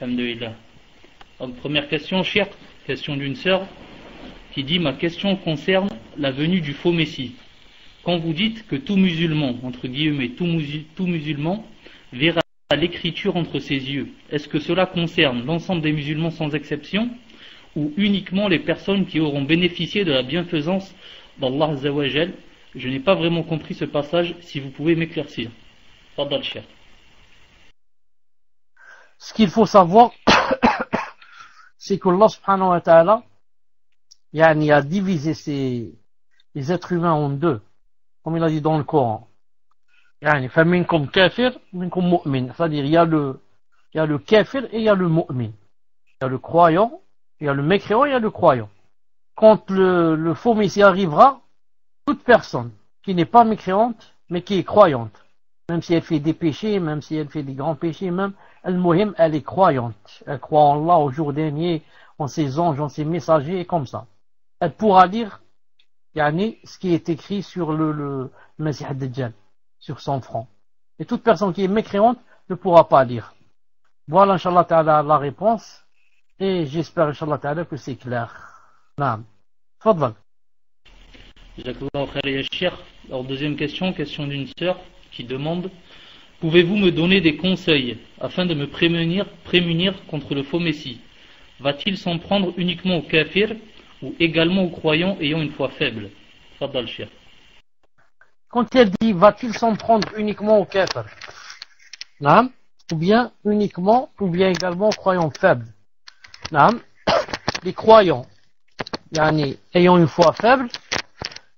Alhamdulillah. Donc, première question, Cheikh, question d'une sœur qui dit: ma question concerne la venue du faux Messie. Quand vous dites que tout musulman, entre guillemets, tout musulman verra l'écriture entre ses yeux, est-ce que cela concerne l'ensemble des musulmans sans exception ou uniquement les personnes qui auront bénéficié de la bienfaisance d'Allah Azza wa Jal? Je n'ai pas vraiment compris ce passage, si vous pouvez m'éclaircir. Fadal Cheikh. Ce qu'il faut savoir, c'est qu'Allah subhanahu wa ta'ala a divisé les êtres humains en deux, comme il a dit dans le Coran. فَمِنْكُمْ كَافِرٌ مِنْكُمْ مُؤْمِنٌ. C'est-à-dire, il y a le kafir et il y a le mu'min. Il y a le croyant, il y a le mécréant et il y a le croyant. Quand le faux Messie arrivera, toute personne qui n'est pas mécréante, mais qui est croyante, même si elle fait des péchés, même si elle fait des grands péchés, même, elle est croyante. Elle croit en Allah, au jour dernier, en ses anges, en ses messagers, et comme ça. Elle pourra lire, ce qui est écrit sur le Messie Dajjal, sur son front. Et toute personne qui est mécréante ne pourra pas lire. Voilà, Inch'Allah Ta'ala, la réponse. Et j'espère, Inch'Allah Ta'ala, que c'est clair. Naam. Fadal. Jazakallahu khair ya Cheikh. Alors, deuxième question d'une sœur qui demande: pouvez-vous me donner des conseils afin de me prémunir contre le faux Messie? Va-t-il s'en prendre uniquement aux kafirs ou également aux croyants ayant une foi faible? Fadal Cheikh. Quand elle dit va-t-il s'en prendre uniquement aux kafirs, ou bien également aux croyants faibles? Les croyants ayant une foi faible,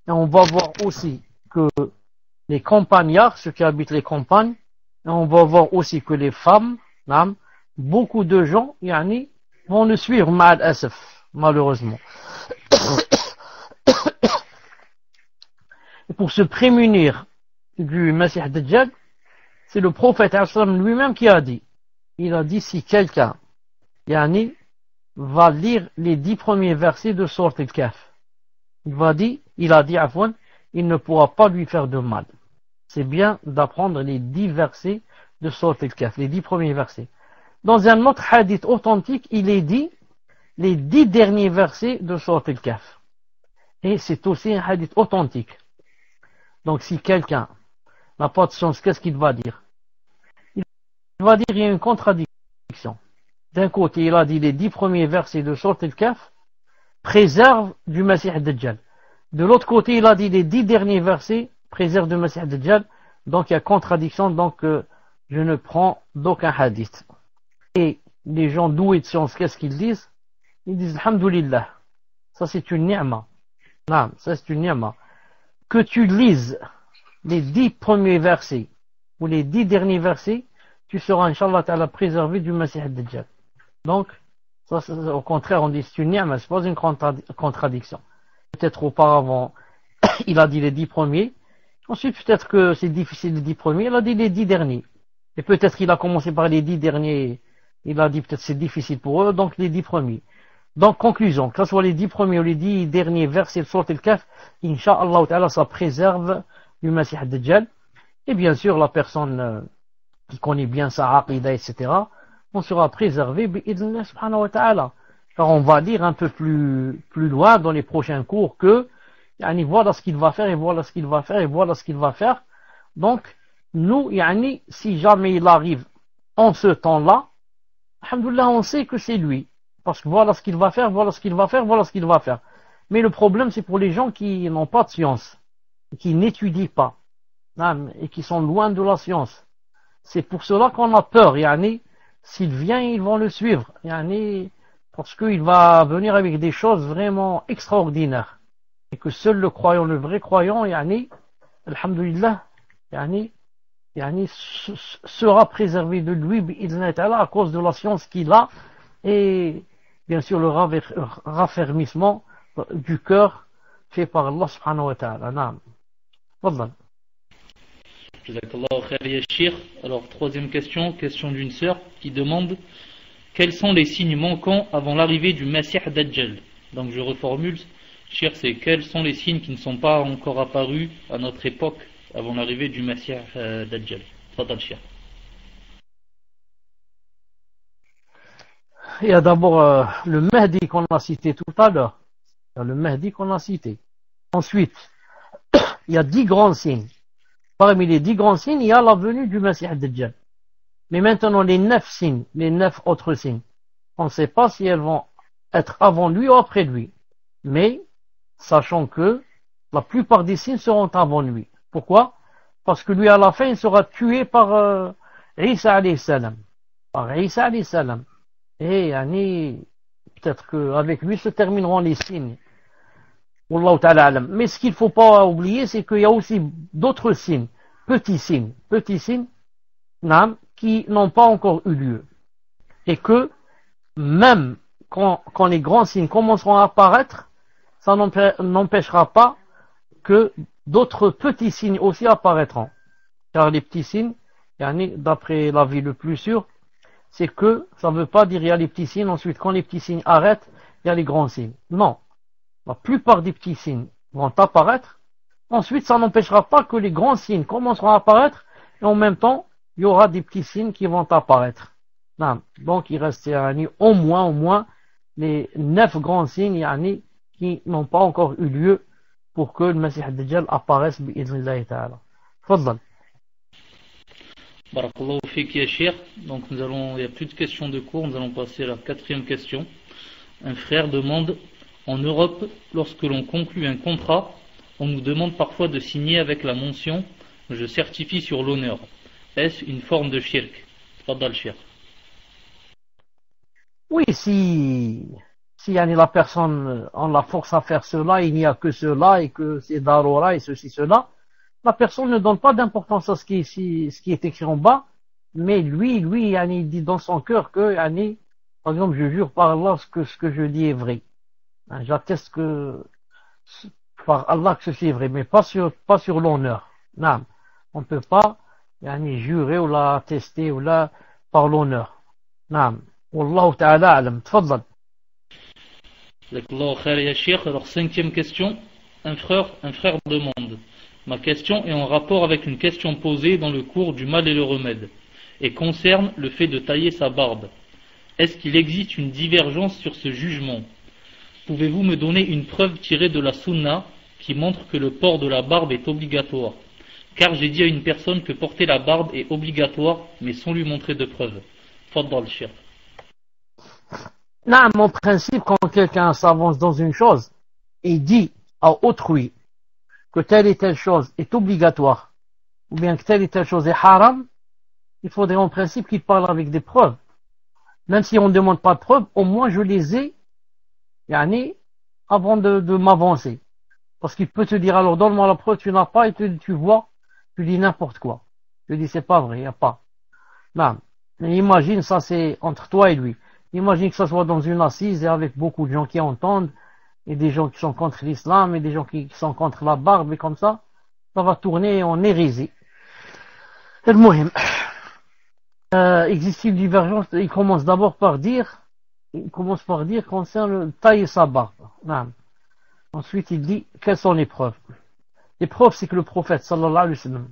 et on va voir aussi que les campagnards, ceux qui habitent les campagnes, et on va voir aussi que les femmes, beaucoup de gens vont le suivre, malheureusement. Et pour se prémunir du Messie Dajjal, c'est le prophète lui-même qui a dit. Il a dit: si quelqu'un va lire les 10 premiers versets de Sourate Al-Kahf, il a dit, il ne pourra pas lui faire de mal. C'est bien d'apprendre les 10 versets de Sourate Al-Kahf, les 10 premiers versets. Dans un autre hadith authentique, il est dit les 10 derniers versets de Sourate Al-Kahf. Et c'est aussi un hadith authentique. Donc si quelqu'un n'a pas de sens, qu'est-ce qu'il va dire? Il va dire qu'il y a une contradiction. D'un côté, il a dit les 10 premiers versets de Sourate Al-Kahf préservent du Messie Dajjal. De l'autre côté, il a dit les 10 derniers versets préservent du Messie Dajjal. Donc il y a contradiction, donc je ne prends d'aucun hadith. Et les gens doués de science, qu'est-ce qu'ils disent? Ils disent alhamdulillah. Ça c'est une ni'ma. Non, ça c'est une ni'ma. Que tu lises les 10 premiers versets ou les 10 derniers versets, tu seras, Inch'Allah Ta'ala, préservé du Messie Dajjal. Donc, ça, au contraire, on dit c'est une ni'ma, c'est pas une contradiction. Peut-être auparavant, il a dit les 10 premiers. Ensuite, peut-être que c'est difficile les 10 premiers, il a dit les 10 derniers. Et peut-être qu'il a commencé par les 10 derniers, il a dit peut-être c'est difficile pour eux, donc les 10 premiers. Donc, conclusion, que ce soit les 10 premiers ou les 10 derniers versets de Sourate Al-Kahf, Inch'Allah Ta'ala, ça préserve du Messie Dajjal. Et bien sûr, la personne qui connaît bien sa aqida, etc., on sera préservé, bi'idhnillah subhanahu wa ta'ala. Car on va lire un peu plus loin dans les prochains cours que, voilà ce qu'il va faire, et voilà ce qu'il va faire, et voilà ce qu'il va faire. Donc, nous, si jamais il arrive en ce temps-là, alhamdoulilah, on sait que c'est lui. Parce que voilà ce qu'il va faire, voilà ce qu'il va faire, voilà ce qu'il va faire. Mais le problème, c'est pour les gens qui n'ont pas de science, qui n'étudient pas, et qui sont loin de la science. C'est pour cela qu'on a peur, s'il vient, ils vont le suivre. parce qu'il va venir avec des choses vraiment extraordinaires. Et que seul le croyant, le vrai croyant, yani, alhamdulillah, yani, sera préservé de lui à cause de la science qu'il a et bien sûr le raffermissement du cœur fait par Allah subhanahu wa ta'ala. Naam. Fadlan. Jazakallahu khair ya Cheikh. Alors troisième question, question d'une sœur qui demande quels sont les signes manquants avant l'arrivée du Masih Dajjal. Donc je reformule, Cheikh, c'est quels sont les signes qui ne sont pas encore apparus à notre époque avant l'arrivée du Masih Dajjal. Fadal Cheikh. Il y a d'abord le Mahdi qu'on a cité tout à l'heure. Il y a le Mahdi qu'on a cité. Ensuite, il y a 10 grands signes. Parmi les 10 grands signes, il y a la venue du Masih Dajjal. Mais maintenant, les 9 signes, les 9 autres signes, on ne sait pas si elles vont être avant lui ou après lui. Mais, sachant que la plupart des signes seront avant lui. Pourquoi? Parce que lui, à la fin, il sera tué par Isa alayhi salam. Par Isa alayhi salam. Et peut-être qu'avec lui se termineront les signes. Wallahu ta'ala alam. Mais ce qu'il ne faut pas oublier, c'est qu'il y a aussi d'autres signes, petits signes, qui n'ont pas encore eu lieu. Et que même quand les grands signes commenceront à apparaître, ça n'empêchera pas que d'autres petits signes aussi apparaîtront. Car les petits signes, d'après l'avis le plus sûr, c'est que ça ne veut pas dire il y a les petits signes, ensuite quand les petits signes arrêtent, il y a les grands signes. Non. La plupart des petits signes vont apparaître, ensuite ça n'empêchera pas que les grands signes commenceront à apparaître, et en même temps, il y aura des petits signes qui vont apparaître. Non. Donc il reste au moins les 9 grands signes qui n'ont pas encore eu lieu pour que le Masih Dajjal apparaisse bi'idhnillahi ta'ala. Fadlan. Barakallahu fik ya Cheikh. Donc il n'y a plus de questions de cours, nous allons passer à la 4e question. Un frère demande, en Europe, lorsque l'on conclut un contrat, on nous demande parfois de signer avec la mention « Je certifie sur l'honneur ». Est-ce une forme de shirk? Fadal Cheikh. Oui, si la personne, on la force à faire cela, il n'y a que cela et que c'est darura et ceci, cela, la personne ne donne pas d'importance à ce qui est écrit en bas, mais lui, il dit dans son cœur que, par exemple, je jure par Allah ce que je dis est vrai. J'atteste que, par Allah que ceci est vrai, mais pas sur l'honneur. Non. On ne peut pas, jurer ou la attester ou la par l'honneur. Non. Wallahu ta'ala alam. Tfadlal. Alors 5e question, un frère demande. Ma question est en rapport avec une question posée dans le cours du mal et le remède et concerne le fait de tailler sa barbe. Est-ce qu'il existe une divergence sur ce jugement? Pouvez-vous me donner une preuve tirée de la sunna qui montre que le port de la barbe est obligatoire? Car j'ai dit à une personne que porter la barbe est obligatoire mais sans lui montrer de preuve. Faddal Cheikh. Non, mon principe, quand quelqu'un s'avance dans une chose et dit à autrui que telle et telle chose est obligatoire, ou bien que telle et telle chose est haram, il faudrait en principe qu'il parle avec des preuves. Même si on ne demande pas de preuves, au moins je les ai, avant de m'avancer. Parce qu'il peut te dire, alors donne-moi la preuve, tu n'as pas, et tu vois, tu dis n'importe quoi. Tu dis, c'est pas vrai, il n'y a pas. Non. Mais imagine, ça c'est entre toi et lui. Imagine que ça soit dans une assise et avec beaucoup de gens qui entendent, et des gens qui sont contre l'islam, et des gens qui sont contre la barbe, et comme ça va tourner en hérésie. C'est le mohim. Existe une divergence, il commence par dire concernant tailler sa barbe. Non. Ensuite, il dit, quelles sont les preuves? Les preuves, c'est que le prophète, sallallahu alayhi wa sallam,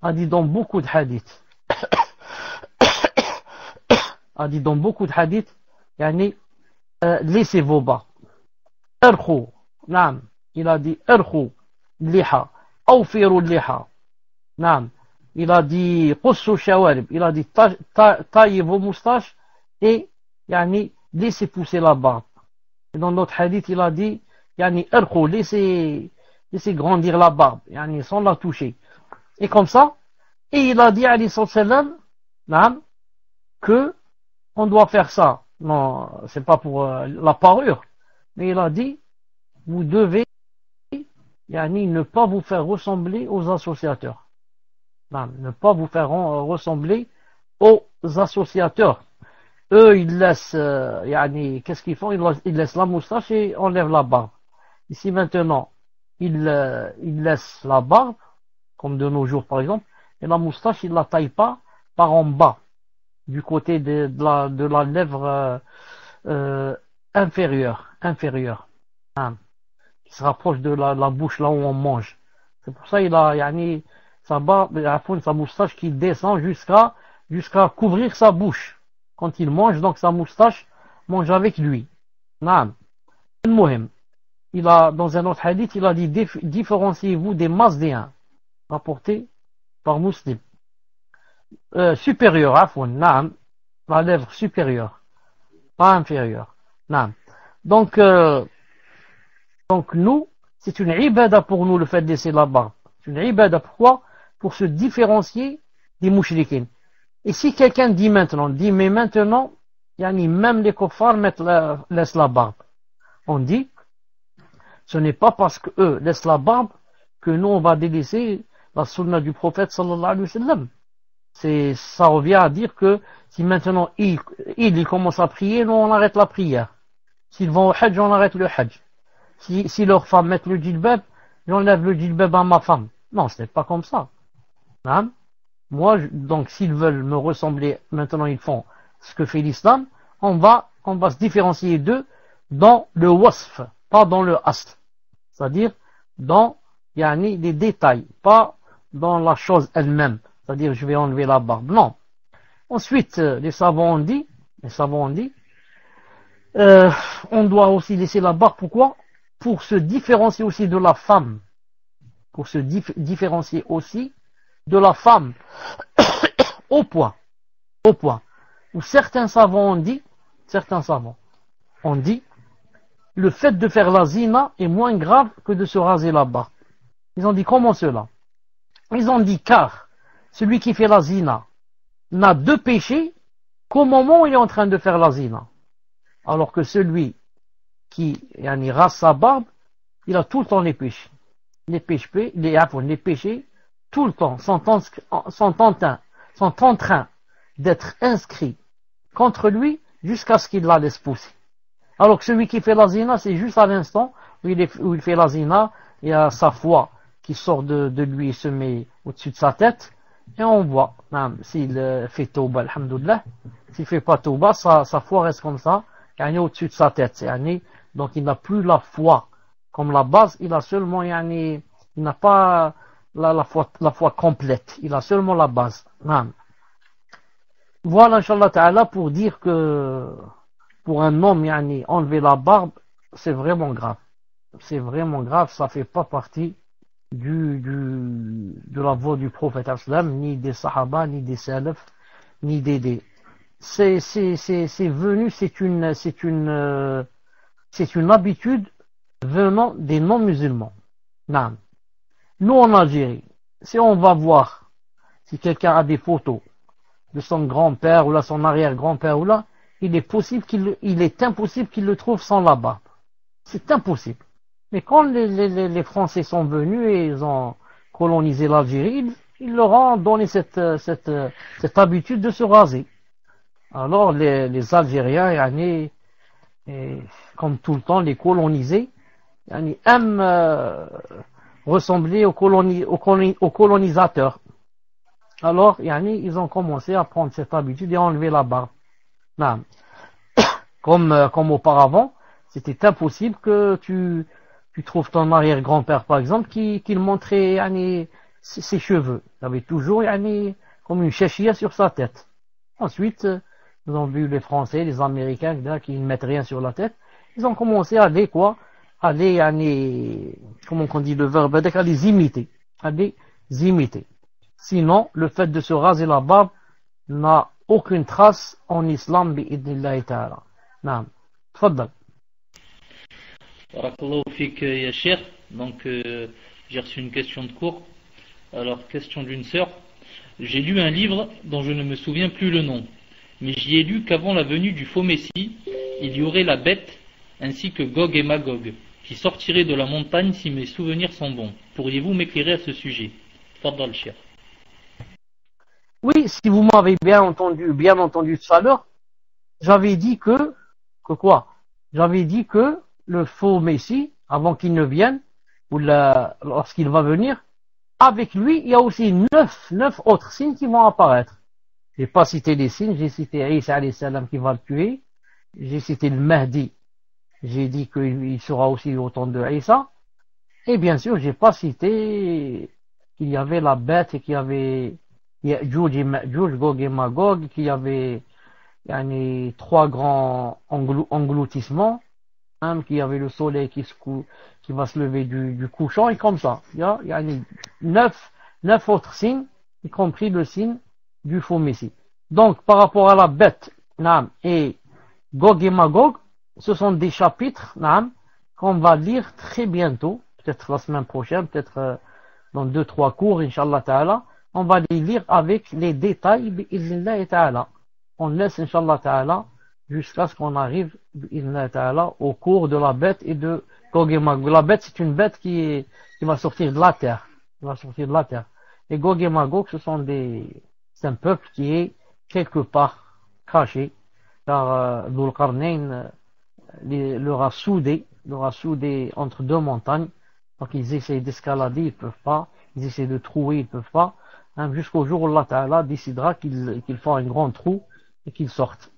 a dit dans beaucoup de hadiths, laissez vos barbes. Irkhou, naam. Il a dit, irkhou, liha, awfiru liha. Naam. Il a dit, qussu shawarib. Il a dit, taillez vos moustaches et, laissez pousser la barbe. Et dans notre hadith, il a dit, irkhou, laissez grandir la barbe, sans la toucher. Et comme ça, et il a dit, alayhi salam, naam, que on doit faire ça non, c'est pas pour la parure, mais il a dit, vous devez ne pas vous faire ressembler aux associateurs. Non, ne pas vous faire ressembler aux associateurs. Eux, ils laissent, qu'est-ce qu'ils font? Ils laissent la moustache et enlèvent la barbe. Ici maintenant, ils laissent la barbe, comme de nos jours par exemple, et la moustache, ils la taillent pas par en bas, du côté de la lèvre inférieure, hein, qui se rapproche de la bouche là où on mange. C'est pour ça il a sa barbe, sa moustache qui descend jusqu'à couvrir sa bouche quand il mange, donc sa moustache mange avec lui. Naam. Il a, dans un autre hadith, il a dit, différenciez-vous des Mazdéens, rapporté par Muslim. Supérieur, naam, la lèvre supérieure, pas inférieure. Naam. Donc nous, c'est une ibada pour nous le fait de laisser la barbe. C'est une ibada, pourquoi? Pour se différencier des mouchriquins. Et si quelqu'un dit mais maintenant, même les kuffars laissent la barbe. On dit, ce n'est pas parce qu'eux laissent la barbe que nous on va délaisser la sunna du prophète sallallahu alayhi wa sallam. Ça revient à dire que si maintenant ils commencent à prier, nous on arrête la prière. S'ils vont au hajj, on arrête le hajj. Si leurs femmes mettent le djilbab, j'enlève le djilbab à ma femme. Non, ce n'est pas comme ça. Hein? Moi, donc s'ils veulent me ressembler, maintenant ils font ce que fait l'islam, on va se différencier d'eux dans le wasf, pas dans le asl. C'est-à-dire dans les détails, pas dans la chose elle-même. C'est-à-dire je vais enlever la barbe. Non. Ensuite, les savants ont dit, on doit aussi laisser la barbe. Pourquoi? Pour se différencier aussi de la femme. Pour se différencier aussi de la femme. Au point où certains savants ont dit, le fait de faire la zina est moins grave que de se raser la barbe. Ils ont dit, comment cela? Ils ont dit, car celui qui fait la zina n'a deux péchés qu'au moment où il est en train de faire la zina. Alors que celui qui rase sa barbe, il a tout le temps les péchés. Les péchés, tout le temps, sont en train d'être inscrits contre lui jusqu'à ce qu'il la laisse pousser. Alors que celui qui fait la zina, c'est juste à l'instant où il fait la zina, il y a sa foi qui sort de lui et se met au-dessus de sa tête, et on voit, s'il fait tauba, alhamdoulilah, s'il fait pas tauba, sa foi reste comme ça, au-dessus de sa tête. Donc il n'a plus la foi comme la base, il a seulement, il n'a pas la foi complète, il a seulement la base. Voilà, Inch'Allah Ta'ala, pour dire que pour un homme, enlever la barbe, c'est vraiment grave. C'est vraiment grave, ça fait pas partie de la voie du prophète ni des sahaba, ni des salaf, ni c'est venu, c'est une habitude venant des non-musulmans. Nous en Algérie, si on va voir, si quelqu'un a des photos de son grand-père ou là son arrière-grand-père ou là, il est impossible qu'il le trouve sans la barbe. C'est impossible. Mais quand les Français sont venus et ils ont colonisé l'Algérie, ils leur ont donné cette habitude de se raser. Alors les Algériens, comme tout le temps, les colonisés, aiment ressembler aux colonisateurs. Alors, ils ont commencé à prendre cette habitude et à enlever la barbe. Comme auparavant, c'était impossible que tu trouves ton arrière-grand-père, par exemple, qu'il montrait ses cheveux. Il avait toujours comme une chéchia sur sa tête. Ensuite, nous avons vu les Français, les Américains qui ne mettent rien sur la tête. Ils ont commencé à comment on dit le verbe, à les imiter. Sinon, le fait de se raser la barbe n'a aucune trace en islam, bi'idnillahi ta'ala. Naam. Tfaddal. Barakallahu fik ya Cheikh. Donc j'ai reçu une question de cours. Alors, question d'une sœur. J'ai lu un livre dont je ne me souviens plus le nom. mais j'y ai lu qu'avant la venue du faux Messie, il y aurait la bête ainsi que Gog et Magog, qui sortiraient de la montagne si mes souvenirs sont bons. Pourriez-vous m'éclairer à ce sujet? Fadal Cheikh. Oui, si vous m'avez bien entendu tout à l'heure, j'avais dit que quoi? J'avais dit que le faux Messie, avant qu'il ne vienne, ou lorsqu'il va venir, avec lui, il y a aussi neuf autres signes qui vont apparaître. J'ai pas cité les signes, j'ai cité Isa alayhi salam qui va le tuer, j'ai cité le Mahdi, j'ai dit qu'il sera aussi au temps de Isa, et bien sûr, j'ai pas cité qu'il y avait la bête et qu'il y avait Ya'juj et Ma'juj, Gog et Magog, qu'il y avait trois grands engloutissements, qu'il y avait le soleil qui va se lever du couchant, et comme ça. Il y a neuf autres signes, y compris le signe du faux Messie. Donc, par rapport à la bête, et Gog et Magog, ce sont des chapitres, qu'on va lire très bientôt, peut-être la semaine prochaine, peut-être dans 2-3 cours, Inch'Allah Ta'ala. On va les lire avec les détails, bi'idhnillah Ta'ala. On laisse, Inch'Allah Ta'ala, jusqu'à ce qu'on arrive, bi'idhnillah Ta'ala, au cours de la bête et de Gog et Magog. La bête, c'est une bête qui va sortir de la terre. Et Gog et Magog, c'est un peuple qui est quelque part caché, car Dhul Qarnayn leur a soudé entre deux montagnes. Donc ils essaient d'escalader, ils ne peuvent pas. Ils essaient de trouver, ils ne peuvent pas. Jusqu'au jour où Allah Ta'ala décidera qu'ils font un grand trou et qu'ils sortent.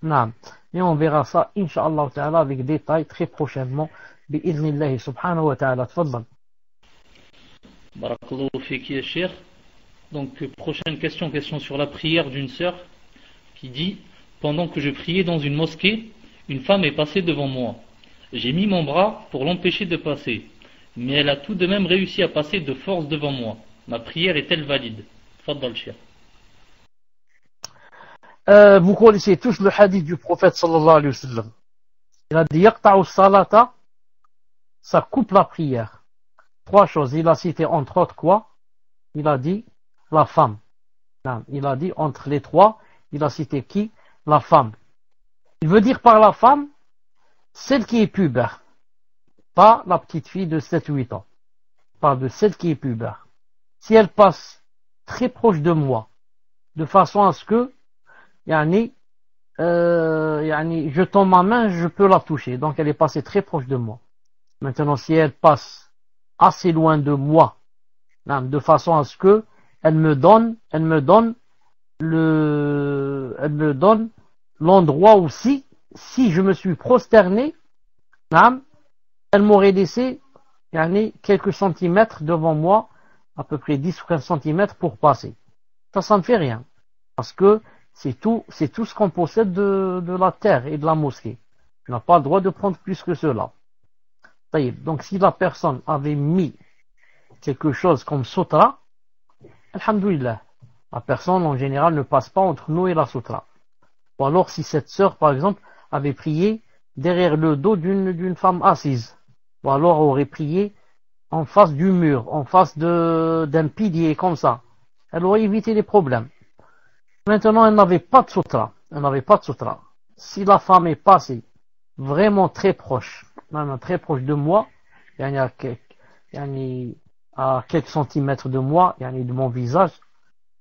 Et on verra ça, Inch'Allah Ta'ala, avec détail très prochainement. Bi'idhnillahi subhanahu wa ta'ala. Tfaddal. Barakallahu fiki ya Cheikh. Donc, prochaine question sur la prière d'une sœur qui dit: pendant que je priais dans une mosquée, une femme est passée devant moi. J'ai mis mon bras pour l'empêcher de passer, mais elle a tout de même réussi à passer de force devant moi. Ma prière est-elle valide? Faddal Cheikh. Vous connaissez tous le hadith du prophète sallallahu alayhi wa sallam. Il a dit yaqta'u salata, ça coupe la prière. 3 choses. Il a cité entre autres quoi? Il a dit la femme. Il a dit entre les 3, il a cité qui? La femme. Il veut dire par la femme celle qui est pubère, pas la petite fille de 7-8 ans. Il parle de celle qui est pubère. Si elle passe très proche de moi, de façon à ce que je tends ma main, je peux la toucher. Donc elle est passée très proche de moi. Maintenant, si elle passe assez loin de moi, de façon à ce que elle me donne l'endroit où si je me suis prosterné, elle m'aurait laissé quelques centimètres devant moi, à peu près 10 ou 15 centimètres pour passer. Ça ne fait rien. Parce que c'est tout ce qu'on possède de la terre et de la mosquée. Tu n'as pas le droit de prendre plus que cela. Donc si la personne avait mis quelque chose comme sutra, alhamdoulilah, la personne en général ne passe pas entre nous et la sutra. Ou alors si cette sœur par exemple avait prié derrière le dos d'une femme assise, ou alors aurait prié en face du mur, en face d'un pilier comme ça, elle aurait évité les problèmes. Maintenant, elle n'avait pas de sutra. Si la femme est passée vraiment très proche de moi, à quelques centimètres de moi, de mon visage,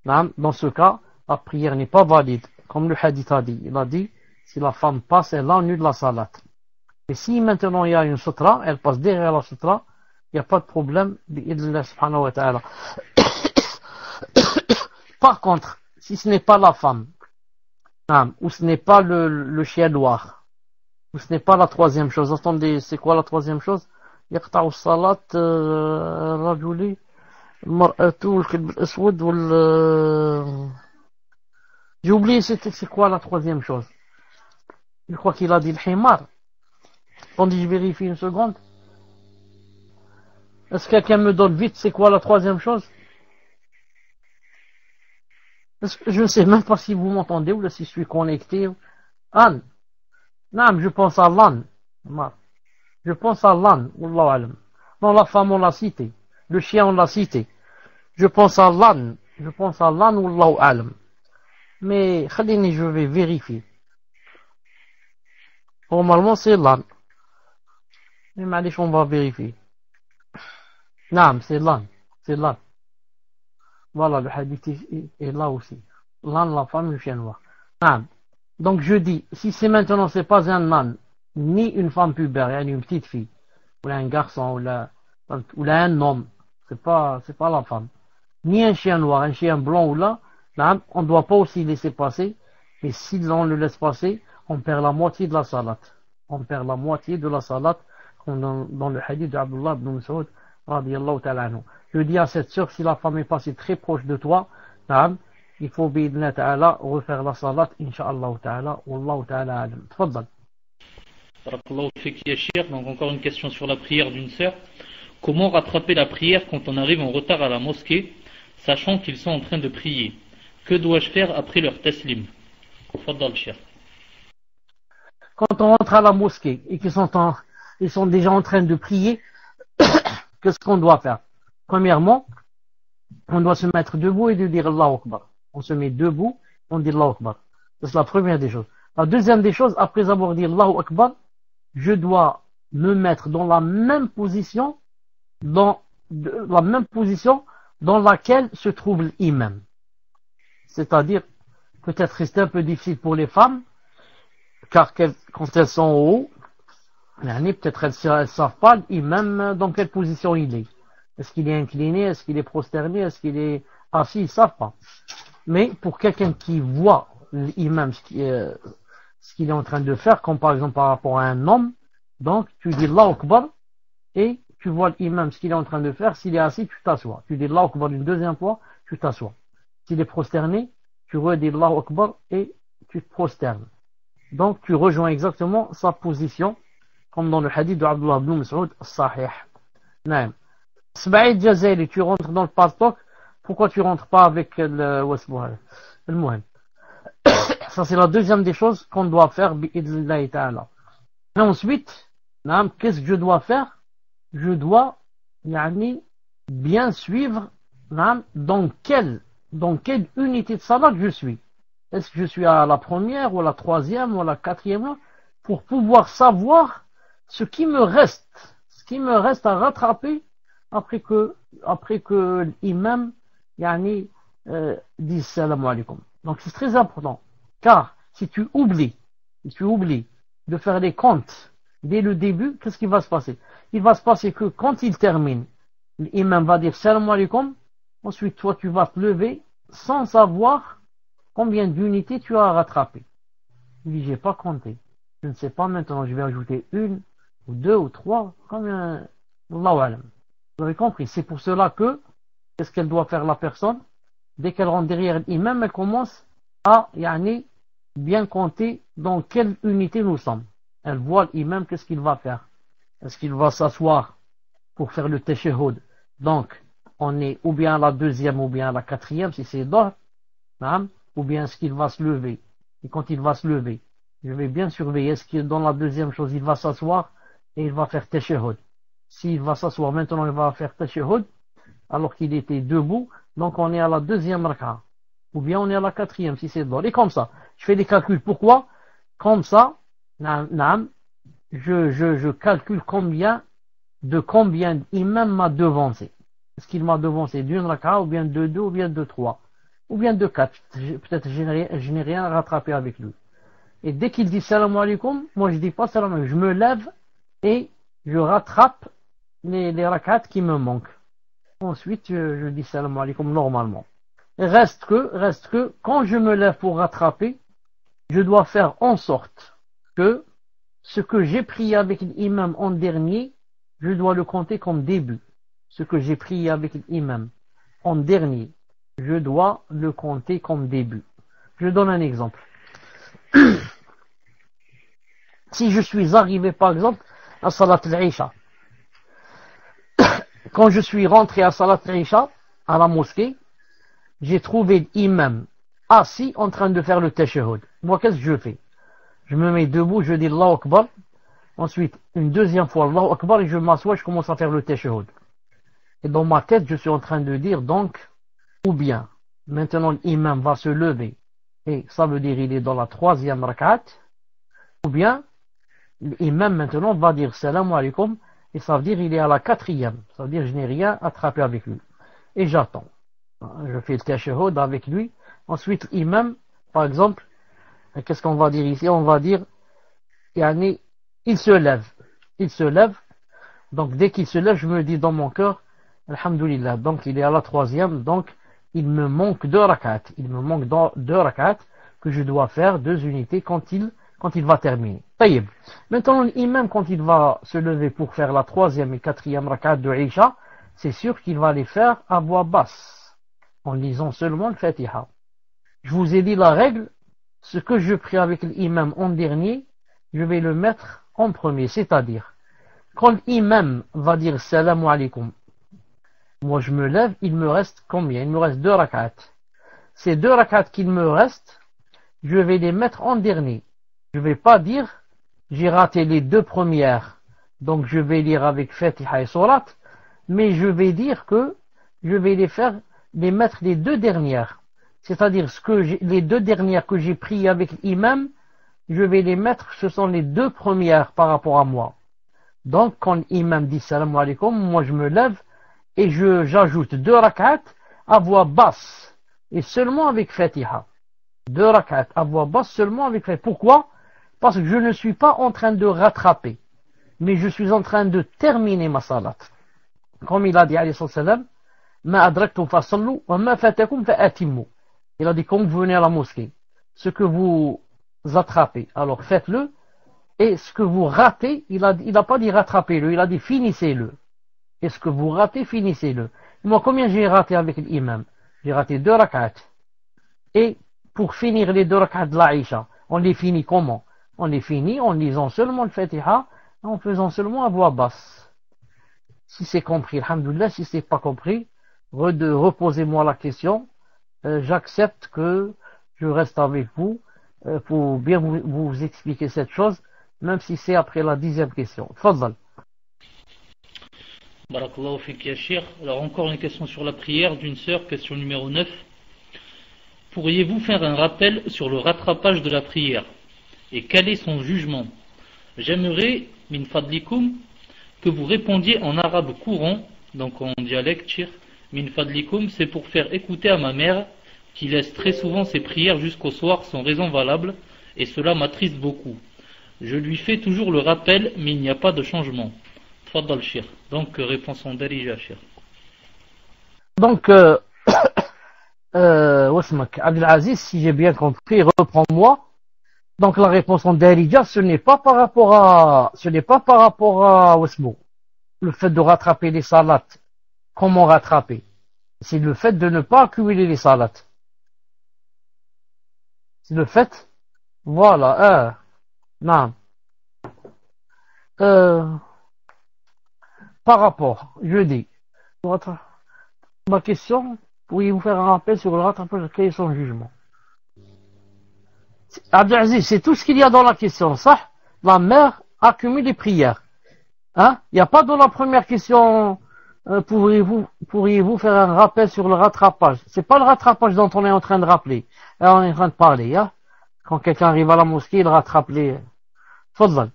dans ce cas, la prière n'est pas valide. Comme le hadith a dit. Il a dit, si la femme passe, elle annule la salat. Et si maintenant il y a une sutra, elle passe derrière la sutra, il n'y a pas de problème, bi'idhnillah subhanahu wa ta'ala. Par contre, si ce n'est pas la femme, ou ce n'est pas le chien noir, ou ce n'est pas la troisième chose. Attendez, c'est quoi la troisième chose? Yaqta'u salat rajuli mar'atu al-kalb al-aswad j'ai oublié c'est quoi la troisième chose. Je crois qu'il a dit le himar. Attendez, je vérifie une seconde. Est-ce que quelqu'un me donne vite c'est quoi la troisième chose? Je ne sais même pas si vous m'entendez ou si je suis connecté. Anne. Non, je pense à l'âne. Je pense à l'âne. Wallahu alam. Non, la femme on l'a cité. Le chien on l'a cité. Je pense à l'âne. Wallahu alam. Mais خليني, je vais vérifier. Normalement c'est lan. Mais معليش, on va vérifier. Non, c'est lan. C'est lan. Voilà, le hadith est là aussi. Lan, la femme, le chien noir. Non. Donc je dis, si c'est maintenant, c'est pas un nan, ni une femme pubère, yani une petite fille, ou un garçon, ou un homme, c'est pas la femme, ni un chien noir, un chien blanc ou là, on ne doit pas aussi laisser passer, mais si on le laisse passer, on perd la moitié de la salat. On perd la moitié de la salat, comme dans le hadith d'Abdullah ibn Mas'ud, radiyallahu ta'ala anhu. Je dis à cette sœur, si la femme est passée très proche de toi, il faut بإذن تعالى refaire la salat, incha'Allah ta'ala, wallahu ta'ala alam. Tfaddal. Barakallahu fik ya Cheikh. Donc encore une question sur la prière d'une sœur. Comment rattraper la prière quand on arrive en retard à la mosquée, sachant qu'ils sont en train de prier? Que dois-je faire après leur taslim? Tfaddal Cheikh. Quand on rentre à la mosquée et qu'ils sont déjà en train de prier, qu'est-ce qu'on doit faire? Premièrement, on doit se mettre debout et de dire Allahu Akbar. On se met debout, on dit Allahu Akbar. C'est la première des choses. La deuxième des choses, après avoir dit Allahu Akbar, je dois me mettre dans la même position, dans laquelle se trouve l'imam. C'est-à-dire, peut-être rester un peu difficile pour les femmes, car quand elles sont en haut, peut-être elles ne savent pas l'imam dans quelle position il est. Est-ce qu'il est incliné, est-ce qu'il est prosterné, est-ce qu'il est assis, ils ne savent pas. Mais pour quelqu'un qui voit l'imam, ce qu'il est en train de faire, comme par exemple par rapport à un homme, donc tu dis Allahu Akbar et tu vois l'imam, ce qu'il est en train de faire. S'il est assis, tu t'assois. Tu dis Allahu Akbar une deuxième fois, tu t'assois. S'il est prosterné, tu redis Allahu Akbar et tu te prosternes. Donc tu rejoins exactement sa position, comme dans le hadith de Abdullah ibn Mas'ud, sahih. Naam. Sbaïd Jazeli, tu rentres dans le paltok, pourquoi tu rentres pas avec le Mouhem? Ça c'est la deuxième des choses qu'on doit faire, bi'idhnillahi ta'ala. Et ensuite, qu'est-ce que je dois faire? Je dois bien suivre dans quelle unité de salat je suis. Est-ce que je suis à la première ou à la troisième ou à la quatrième, pour pouvoir savoir ce qui me reste à rattraper après que l'imam dise salam alaikum. Donc c'est très important, car si tu oublies de faire les comptes dès le début, qu'est-ce qui va se passer? Il va se passer que quand il termine, l'imam va dire salam alaikum, ensuite toi tu vas te lever sans savoir combien d'unités tu as rattrapé. Il dit j'ai pas compté, je ne sais pas maintenant, je vais ajouter une ou deux ou trois, combien, Allahu alam. Vous avez compris, c'est pour cela que, qu'est-ce qu'elle doit faire la personne? Dès qu'elle rentre derrière l'imam, elle commence à bien compter dans quelle unité nous sommes. Elle voit l'imam, qu'est-ce qu'il va faire? Est-ce qu'il va s'asseoir pour faire le tashahhud? Donc, on est ou bien à la deuxième ou bien à la quatrième, si c'est d'or, ou bien est-ce qu'il va se lever? Et quand il va se lever, je vais bien surveiller, est-ce que dans la deuxième chose, il va s'asseoir et il va faire tashahhud? S'il va s'asseoir maintenant, il va faire tashahhud, alors qu'il était debout, donc on est à la deuxième raka. Ou bien on est à la quatrième, si c'est d'or. Et comme ça, je fais des calculs. Pourquoi? Comme ça, je calcule combien l'imam m'a devancé. Est-ce qu'il m'a devancé d'une raka, ou bien de deux, ou bien de trois, ou bien de quatre? Peut-être je n'ai rien rattrapé avec lui. Et dès qu'il dit salam alaikum, moi je dis pas salam alaikum, je me lève et je rattrape les rakats qui me manquent. Ensuite, je dis salam alaikum normalement. Reste que, quand je me lève pour rattraper, je dois faire en sorte que ce que j'ai prié avec l'imam en dernier, je dois le compter comme début. Ce que j'ai prié avec l'imam en dernier, je dois le compter comme début. Je donne un exemple. Si je suis arrivé, par exemple, à Salat al-Isha, quand je suis rentré à Salat al-Isha, à la mosquée, j'ai trouvé l'imam assis en train de faire le tashahhud. Moi, qu'est-ce que je fais? Je me mets debout, je dis Allahu Akbar, ensuite, une deuxième fois Allahu Akbar, et je m'assois, je commence à faire le tashahhud. Et dans ma tête, je suis en train de dire, donc, ou bien, maintenant l'imam va se lever et ça veut dire il est dans la troisième rak'at, ou bien l'imam maintenant va dire salam alaikum, et ça veut dire il est à la quatrième, ça veut dire je n'ai rien attrapé avec lui, et j'attends. Je fais le tashahhud avec lui, ensuite l'imam, par exemple, qu'est-ce qu'on va dire ici? On va dire, il se lève, donc dès qu'il se lève, je me dis dans mon cœur, alhamdulillah, donc il est à la troisième, donc il me manque 2 rak'at, deux rak'at que je dois faire, 2 unités quand il va terminer. Taïb. Maintenant l'imam, quand il va se lever pour faire la troisième et quatrième rak'at de Isha, c'est sûr qu'il va les faire à voix basse, en lisant seulement le Fatiha. Je vous ai dit la règle, ce que je prie avec l'imam en dernier, je vais le mettre en premier, c'est-à-dire, quand l'imam va dire salam alaikum, moi je me lève, il me reste combien? Il me reste 2 rak'at. Ces 2 rak'at qu'il me reste, je vais les mettre en dernier. Je ne vais pas dire, j'ai raté les 2 premières, donc je vais lire avec Fatiha et Surat, mais je vais dire que je vais les mettre les 2 dernières. C'est-à-dire les 2 dernières que j'ai prises avec l'imam, je vais les mettre, ce sont les 2 premières par rapport à moi. Donc quand l'imam dit salam alaikum, moi je me lève et j'ajoute 2 rak'at à voix basse et seulement avec Fatiha. 2 rak'at à voix basse seulement avec Fatiha. Pourquoi? Parce que je ne suis pas en train de rattraper, mais je suis en train de terminer ma salat. Comme il a dit alayhi salam, ma adraktum fasallu wa ma fatakum fa'atimmu. Il a dit quand vous venez à la mosquée, ce que vous attrapez, alors faites-le, et ce que vous ratez, il n'a pas dit rattrapez-le, il a dit finissez-le. Et ce que vous ratez, finissez-le. Moi, combien j'ai raté avec l'imam? J'ai raté 2 rak'at. Et pour finir les 2 rak'at de l'Aïcha, on les finit comment? On les finit en lisant seulement le Fatiha, en faisant seulement à voix basse. Si c'est compris, alhamdoulilah, si c'est pas compris, reposez-moi la question. J'accepte que je reste avec vous pour bien vous expliquer cette chose, même si c'est après la 10e question. Fadal. Barakallahu fik ya Cheikh. Alors encore une question sur la prière d'une sœur, question numéro 9. Pourriez-vous faire un rappel sur le rattrapage de la prière et quel est son jugement? J'aimerais, min fadlikum, que vous répondiez en arabe courant, donc en dialecte, Cheikh. Min fadlikum, c'est pour faire écouter à ma mère qui laisse très souvent ses prières jusqu'au soir sans raison valable et cela m'attriste beaucoup. Je lui fais toujours le rappel mais il n'y a pas de changement. Tfaddal Cheikh. Donc réponse en darija Cheikh. Donc Wasmak Abdelaziz, si j'ai bien compris, reprends-moi. Donc la réponse en darija, ce n'est pas par rapport à Wasmo. Le fait de rattraper les salats. Comment rattraper? C'est le fait de ne pas accumuler les salats. C'est le fait, voilà, non. Par rapport, je dis, ma question, pourriez-vous faire un rappel sur le rattrapage, quel est son jugement? Abdelaziz, c'est tout ce qu'il y a dans la question, ça. La mère accumule les prières. Hein? Il n'y a pas dans la première question, pourriez-vous faire un rappel sur le rattrapage? C'est pas le rattrapage dont on est en train de rappeler. On est en train de parler, hein? Quand quelqu'un arrive à la mosquée, il rattrape les... Fadlan.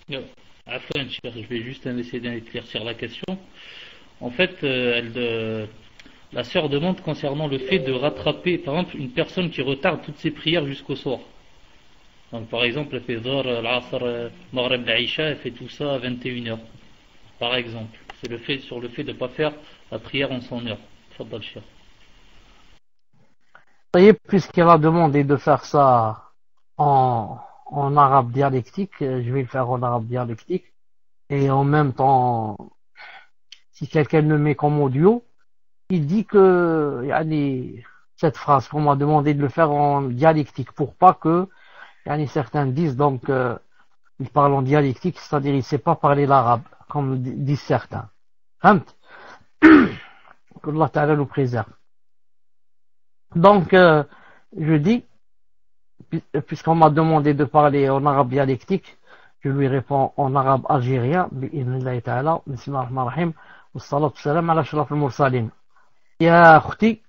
Je vais juste essayer d'éclaircir la question. En fait, la sœur demande concernant le fait de rattraper, par exemple, une personne qui retarde toutes ses prières jusqu'au soir. Donc, par exemple, elle fait Zohr, Al-Asr, Maghrib, l'Aïcha, elle fait tout ça à 21h. Par exemple. C'est sur le fait de ne pas faire la prière en son heure. Fadal Cheikh. Puisqu'elle a demandé de faire ça en arabe dialectique, je vais le faire en arabe dialectique. Et en même temps, si quelqu'un le met comme audio, il dit que cette phrase qu'on m'a demandé de le faire en dialectique pour pas que certains disent donc il parle en dialectique, c'est-à-dire il ne sait pas parler l'arabe, comme disent certains. Qu'Allah Ta'ala nous préserve. Donc, je dis, puisqu'on m'a demandé de parler en arabe dialectique, je lui réponds en arabe algérien, bi'idhnillahi ta'ala, bismillahir rahmanir rahim, wa salatu salam ala ashrafil mursalin. Ya akhti,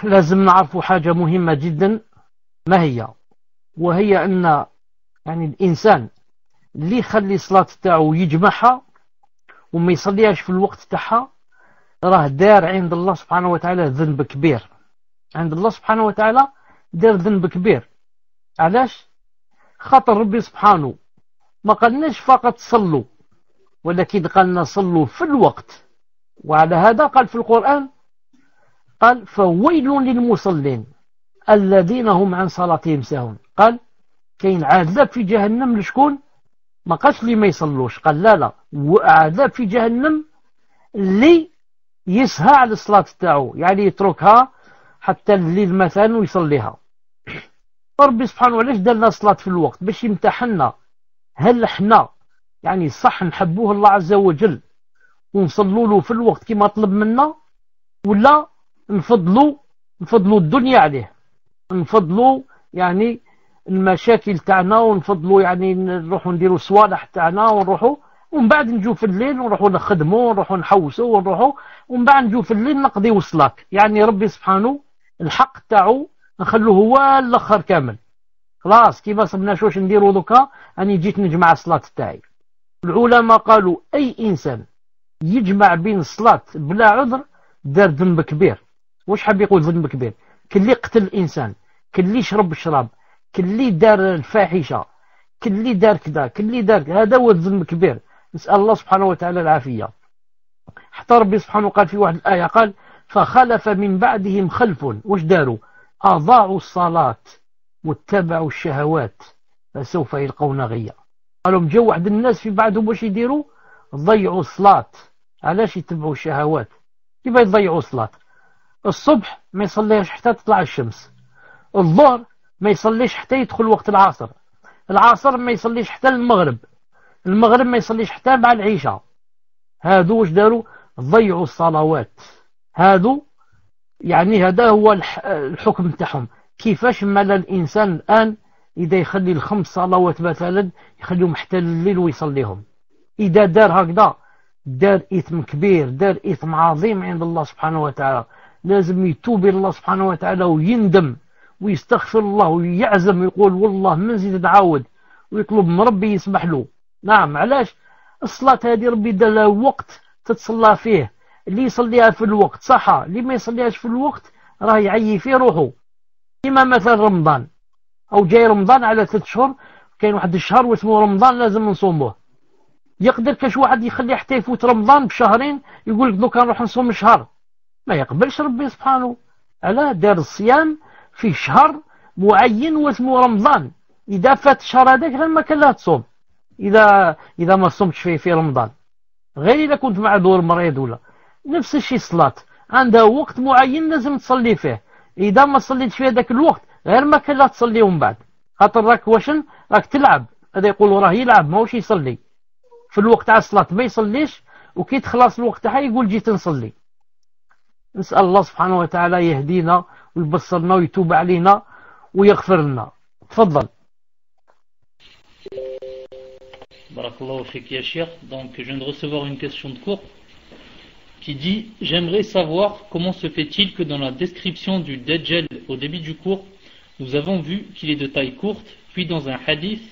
لازم نعرفوا حاجة مهمة جدا، ما هي؟ وهي أن يعني الإنسان اللي يخلي الصلاة تاعو يجمعها وما يصليهاش في الوقت تاعها راه دار عند الله سبحانه وتعالى ذنب كبير. عند الله سبحانه وتعالى دار ذنب كبير. علاش؟ خاطر ربي سبحانه ما قالناش فقط صلوا، ولكن قالنا صلوا في الوقت. وعلى هذا قال في القرآن، قال فويل للمصلين الذين هم عن صلاتهم ساهون. قال كاين عذاب في جهنم لشكون؟ ما قالش لي ما يصلوش، قال لا عذاب في جهنم اللي يسهى على الصلاة تاعو، يعني يتركها حتى الليل مثلا ويصليها. ربي سبحانه علاش دار لنا الصلاة في الوقت؟ باش يمتحنا هل احنا يعني صح نحبوه الله عز وجل ونصلوا له في الوقت كما طلب منا، ولا نفضلوا الدنيا عليه، نفضلوا يعني المشاكل تاعنا، ونفضلوا يعني نروحوا نديروا صوالح تاعنا ونروحوا، ومن بعد نجوا في الليل ونروحوا نخدموا ونروحوا نحوسوا ونروحوا، ومن بعد نجوا في الليل نقضيوا الصلاة. يعني ربي سبحانه الحق تاعو نخلوه هو الاخر كامل. خلاص كيما صبناش واش نديروا دوكا، اني جيت نجمع الصلاة تاعي. العلماء قالوا اي انسان يجمع بين الصلاة بلا عذر دار ذنب كبير. واش حاب يقول ذنب كبير؟ كلي قتل الانسان، كلي شرب الشراب، كلي دار الفاحشة، كلي دار كذا، كلي دار كذا، هذا هو الذنب الكبير. نسأل الله سبحانه وتعالى العافية. حتى ربي سبحانه قال في واحد الآية، قال فخلف من بعدهم خلف، واش داروا؟ أضاعوا الصلاة واتبعوا الشهوات فسوف يلقون غيا. قالوا مجا واحد الناس في بعدهم واش يديروا؟ ضيعوا الصلاة. علاش يتبعوا الشهوات؟ كيف يضيعوا الصلاة؟ الصبح ما يصليش حتى تطلع الشمس، الظهر ما يصليش حتى يدخل وقت العصر، العصر ما يصليش حتى المغرب، المغرب ما يصليش حتى مع العشاء. هادو واش داروا؟ ضيعوا الصلوات. هادو يعني هذا هو الحكم تاعهم. كيفاش مال الإنسان الآن إذا يخلي الخمس صلوات مثلا يخليهم حتى الليل ويصليهم، إذا دار هكذا دار إثم كبير، دار إثم عظيم عند الله سبحانه وتعالى. لازم يتوب إلى الله سبحانه وتعالى ويندم ويستغفر الله ويعزم ويقول والله ما نزيد نعاود، ويطلب من ربي يسمح له. نعم. علاش؟ الصلاة هذه ربي دار لها وقت تتصلى فيه، اللي يصليها في الوقت صحة، اللي ما يصليهاش في الوقت راه يعيي فيه روحه. كما مثلا رمضان، أو جاي رمضان على 3 شهور، كاين واحد الشهر واسمه رمضان لازم نصوموه. يقدر كاش واحد يخلي حتى يفوت رمضان بشهرين يقول لك دوكا نروح نصوم شهر؟ ما يقبلش ربي سبحانه. علاه دار الصيام في شهر معين واسمه رمضان. إذا فات الشهر هذاك غير ما كان لا تصوم، إذا ما صمتش في رمضان، غير إذا كنت معذور مريض ولا. نفس الشيء الصلاة عندها وقت معين لازم تصلي فيه، إذا ما صليتش في هذاك الوقت غير ما كان لا تصلي من بعد. خاطر راك واشن راك تلعب. هذا يقولوا راه يلعب ماهوش يصلي. في الوقت تاع الصلاة ما يصليش، وكي تخلص الوقت تاعها يقول جيت نصلي. نسأل الله سبحانه وتعالى يهدينا ويبصرنا ويتوب علينا ويغفر لنا. تفضل. Barakallahu fik ya Cheikh. Donc je viens de recevoir une question de cours qui dit: j'aimerais savoir comment se fait-il que dans la description du Dajjal au début du cours, nous avons vu qu'il est de taille courte, puis dans un hadith,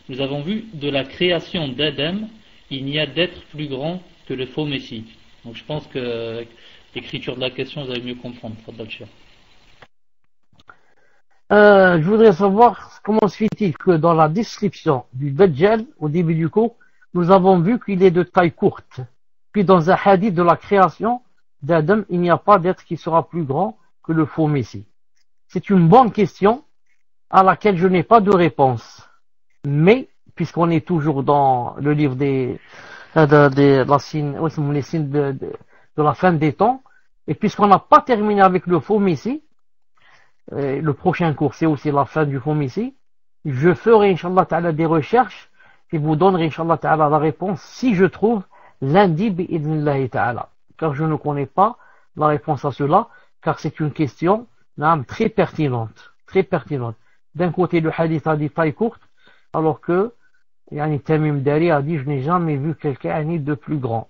nous avons vu de la création d'Adam, il n'y a d'être plus grand que le faux Messie. Donc je pense que l'écriture de la question, vous allez mieux comprendre. Fadal Cheikh. Je voudrais savoir comment se fait-il que dans la description du Dajjal au début du cours, nous avons vu qu'il est de taille courte. Puis dans un hadith de la création d'Adam, il n'y a pas d'être qui sera plus grand que le faux Messie. C'est une bonne question à laquelle je n'ai pas de réponse. Mais, puisqu'on est toujours dans le livre les signes de la fin des temps, et puisqu'on n'a pas terminé avec le faux Messie, le prochain cours c'est aussi la fin du faux Messie, je ferai Inch'Allah Ta'ala des recherches et vous donnerai Inch'Allah Ta'ala la réponse si je trouve lundi bi'idnillahi Ta'ala, car je ne connais pas la réponse à cela, car c'est une question très pertinente, très pertinente. D'un côté le hadith a dit taille courte, alors que Tamim Dari a dit je n'ai jamais vu quelqu'un de plus grand.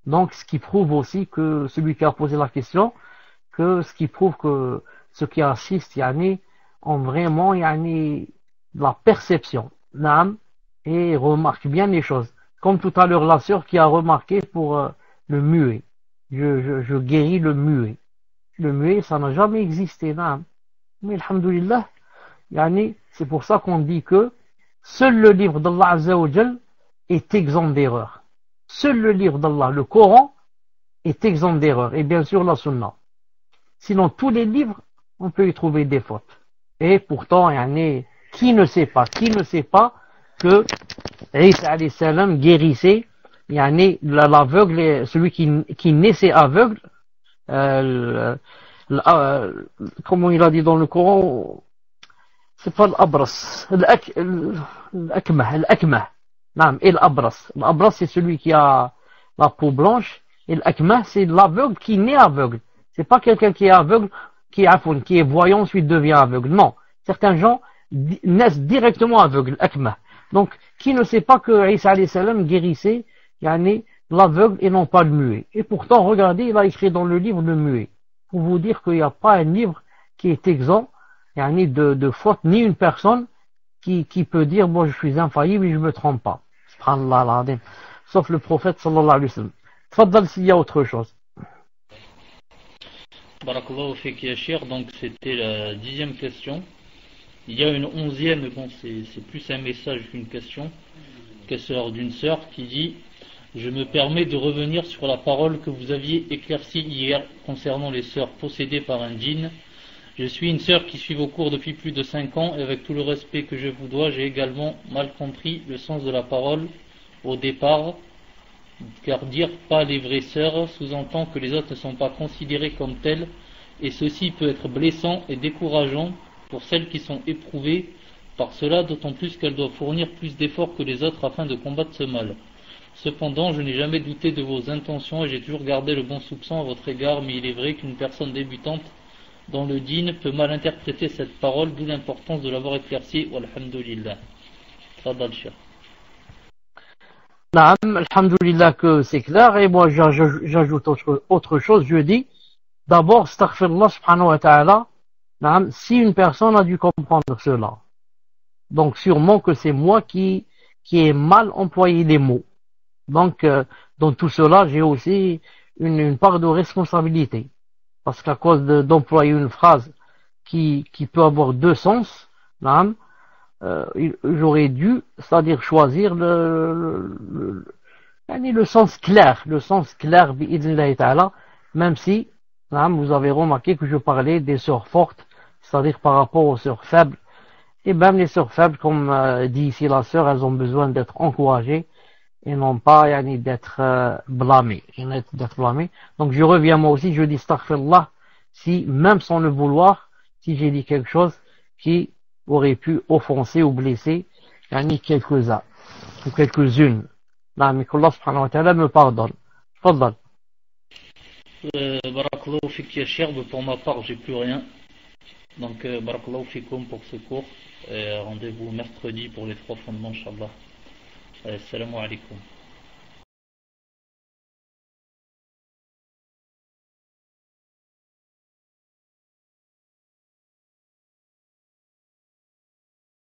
Donc ce qui prouve aussi que celui qui a posé la question, que ce qui prouve que ceux qui assistent ont vraiment la perception, naam, et remarquent bien les choses. Comme tout à l'heure la sœur qui a remarqué pour le muet. Je guéris le muet. Le muet, ça n'a jamais existé, naam. Mais alhamdoulilah, c'est pour ça qu'on dit que seul le livre d'Allah Azza wa Jal est exempt d'erreur. Seul le livre d'Allah, le Coran, est exempt d'erreur. Et bien sûr la Sunna. Sinon, tous les livres, on peut y trouver des fautes. Et pourtant, qui ne sait pas que Isa alayhi salam guérissait l'aveugle, celui qui naissait aveugle, comment il a dit dans le Coran, c'est pas l'abras, l'akmah, non, et l'abras. L'abras, c'est celui qui a la peau blanche, et l'akmah, c'est l'aveugle qui naît aveugle. C'est pas quelqu'un qui est aveugle, qui est voyant, ensuite devient aveugle. Non. Certains gens naissent directement aveugles, l'akmah. Donc, qui ne sait pas que Isa alayhi salam guérissait, l'aveugle et non pas le muet. Et pourtant, regardez, il a écrit dans le livre le muet. Pour vous dire qu'il n'y a pas un livre qui est exempt, de faute, ni une personne qui peut dire, moi je suis infaillible et je me trompe pas. Subhanallah al-Azim. Sauf le prophète sallallahu alayhi wa sallam. Tfaddal s'il y a autre chose. Barakallahu fik ya Cheikh, donc c'était la 10e question. Il y a une 11e, mais bon, c'est plus un message qu'une question d'une sœur qui dit: je me permets de revenir sur la parole que vous aviez éclaircie hier concernant les sœurs possédées par un djinn. Je suis une sœur qui suit vos cours depuis plus de 5 ans et avec tout le respect que je vous dois, j'ai également mal compris le sens de la parole au départ, car dire pas les vraies sœurs sous-entend que les autres ne sont pas considérées comme telles, et ceci peut être blessant et décourageant pour celles qui sont éprouvées par cela, d'autant plus qu'elles doivent fournir plus d'efforts que les autres afin de combattre ce mal. Cependant, je n'ai jamais douté de vos intentions et j'ai toujours gardé le bon soupçon à votre égard, mais il est vrai qu'une personne débutante dans le dîn peut mal interpréter cette parole, d'où l'importance de l'avoir éclaircie. Walhamdulillah. Tfadal Cheikh. Naam, alhamdulillah que c'est clair, et moi j'ajoute autre chose, je dis, d'abord, astaghfirullah subhanahu wa ta'ala, naam, si une personne a dû comprendre cela. Donc sûrement que c'est moi qui ai mal employé les mots. Donc, dans tout cela, j'ai aussi une part de responsabilité. Parce qu'à cause d'employer une phrase qui peut avoir deux sens, j'aurais dû, c'est-à-dire choisir le sens clair, bi'idhnillahi ta'ala, même si, vous avez remarqué que je parlais des sœurs fortes, c'est-à-dire par rapport aux sœurs faibles. Et même les sœurs faibles, comme dit ici la sœur, elles ont besoin d'être encouragées et non pas d'être blâmées. Donc je reviens moi aussi, je dis astaghfirullah, si même sans le vouloir, si j'ai dit quelque chose qui aurait pu offenser ou blesser quelques-uns ou quelques-unes. Mais qu'Allah subhanahu wa ta'ala me pardonne. Fadal. Barakallahu fik ya Cheikh, pour ma part j'ai plus rien. Donc barakallahu fikoum pour ce cours. Rendez-vous mercredi pour les 3 fondements, Inch'Allah. Assalamu alaikum.